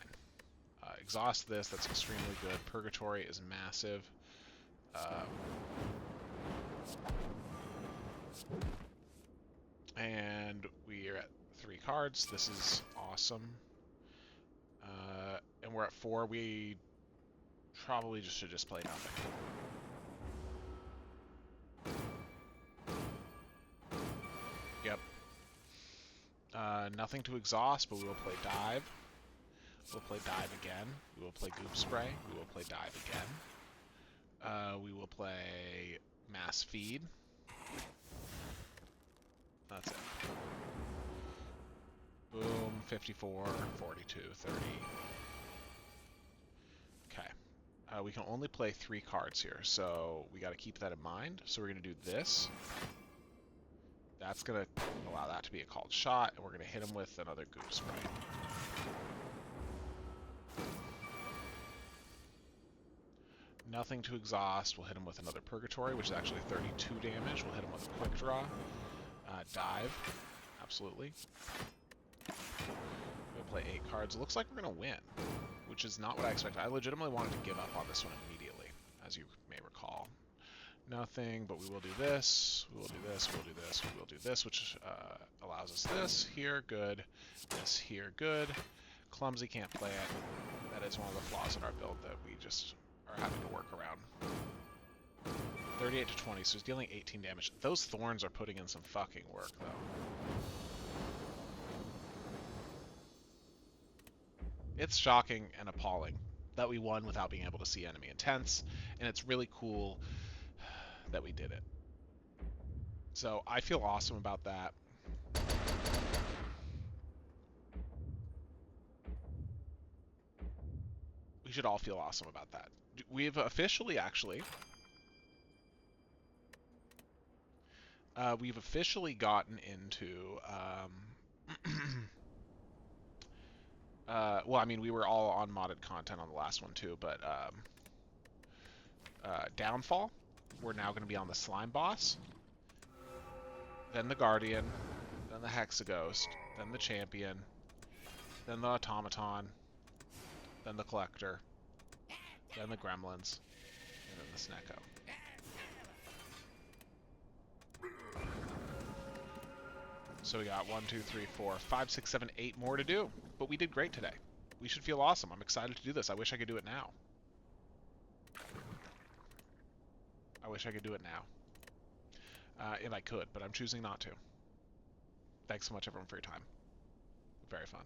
Exhaust this. That's extremely good. Purgatory is massive. And we are at 3 cards. This is awesome. And we're at 4. We probably should just play nothing. Yep. Nothing to exhaust, but we will play dive. We'll play dive again. We will play goop spray. We will play dive again. We will play mass feed. That's it. Boom, 54, 42, 30. Okay. We can only play 3 cards here, so we got to keep that in mind. So we're going to do this. That's going to allow that to be a called shot, and we're going to hit him with another goop spray. Nothing to exhaust. We'll hit him with another purgatory, which is actually 32 damage. We'll hit him with a quick draw. Dive. Absolutely. We'll play 8 cards. It looks like we're going to win, which is not what I expected. I legitimately wanted to give up on this one immediately, as you may recall. Nothing, but we will do this. We will do this. We will do this. We will do this, which allows us this here. Good. This here. Good. Clumsy, can't play it. That is one of the flaws in our build that we just are having to work around. 38 to 20, so he's dealing 18 damage. Those thorns are putting in some fucking work, though. It's shocking and appalling that we won without being able to see enemy intents, and it's really cool that we did it. So I feel awesome about that. We should all feel awesome about that. We've officially, actually... we've officially gotten into... well, I mean, we were all on modded content on the last one, too, but... Downfall. We're now going to be on the Slime Boss. Then the Guardian. Then the Hexaghost. Then the Champion. Then the Automaton. Then the Collector. Then the Gremlins. And then the Snecko. So we got 1, 2, 3, 4, 5, 6, 7, 8 more to do. But we did great today. We should feel awesome. I'm excited to do this. I wish I could do it now. I wish I could do it now. If I could, but I'm choosing not to. Thanks so much, everyone, for your time. Very fun.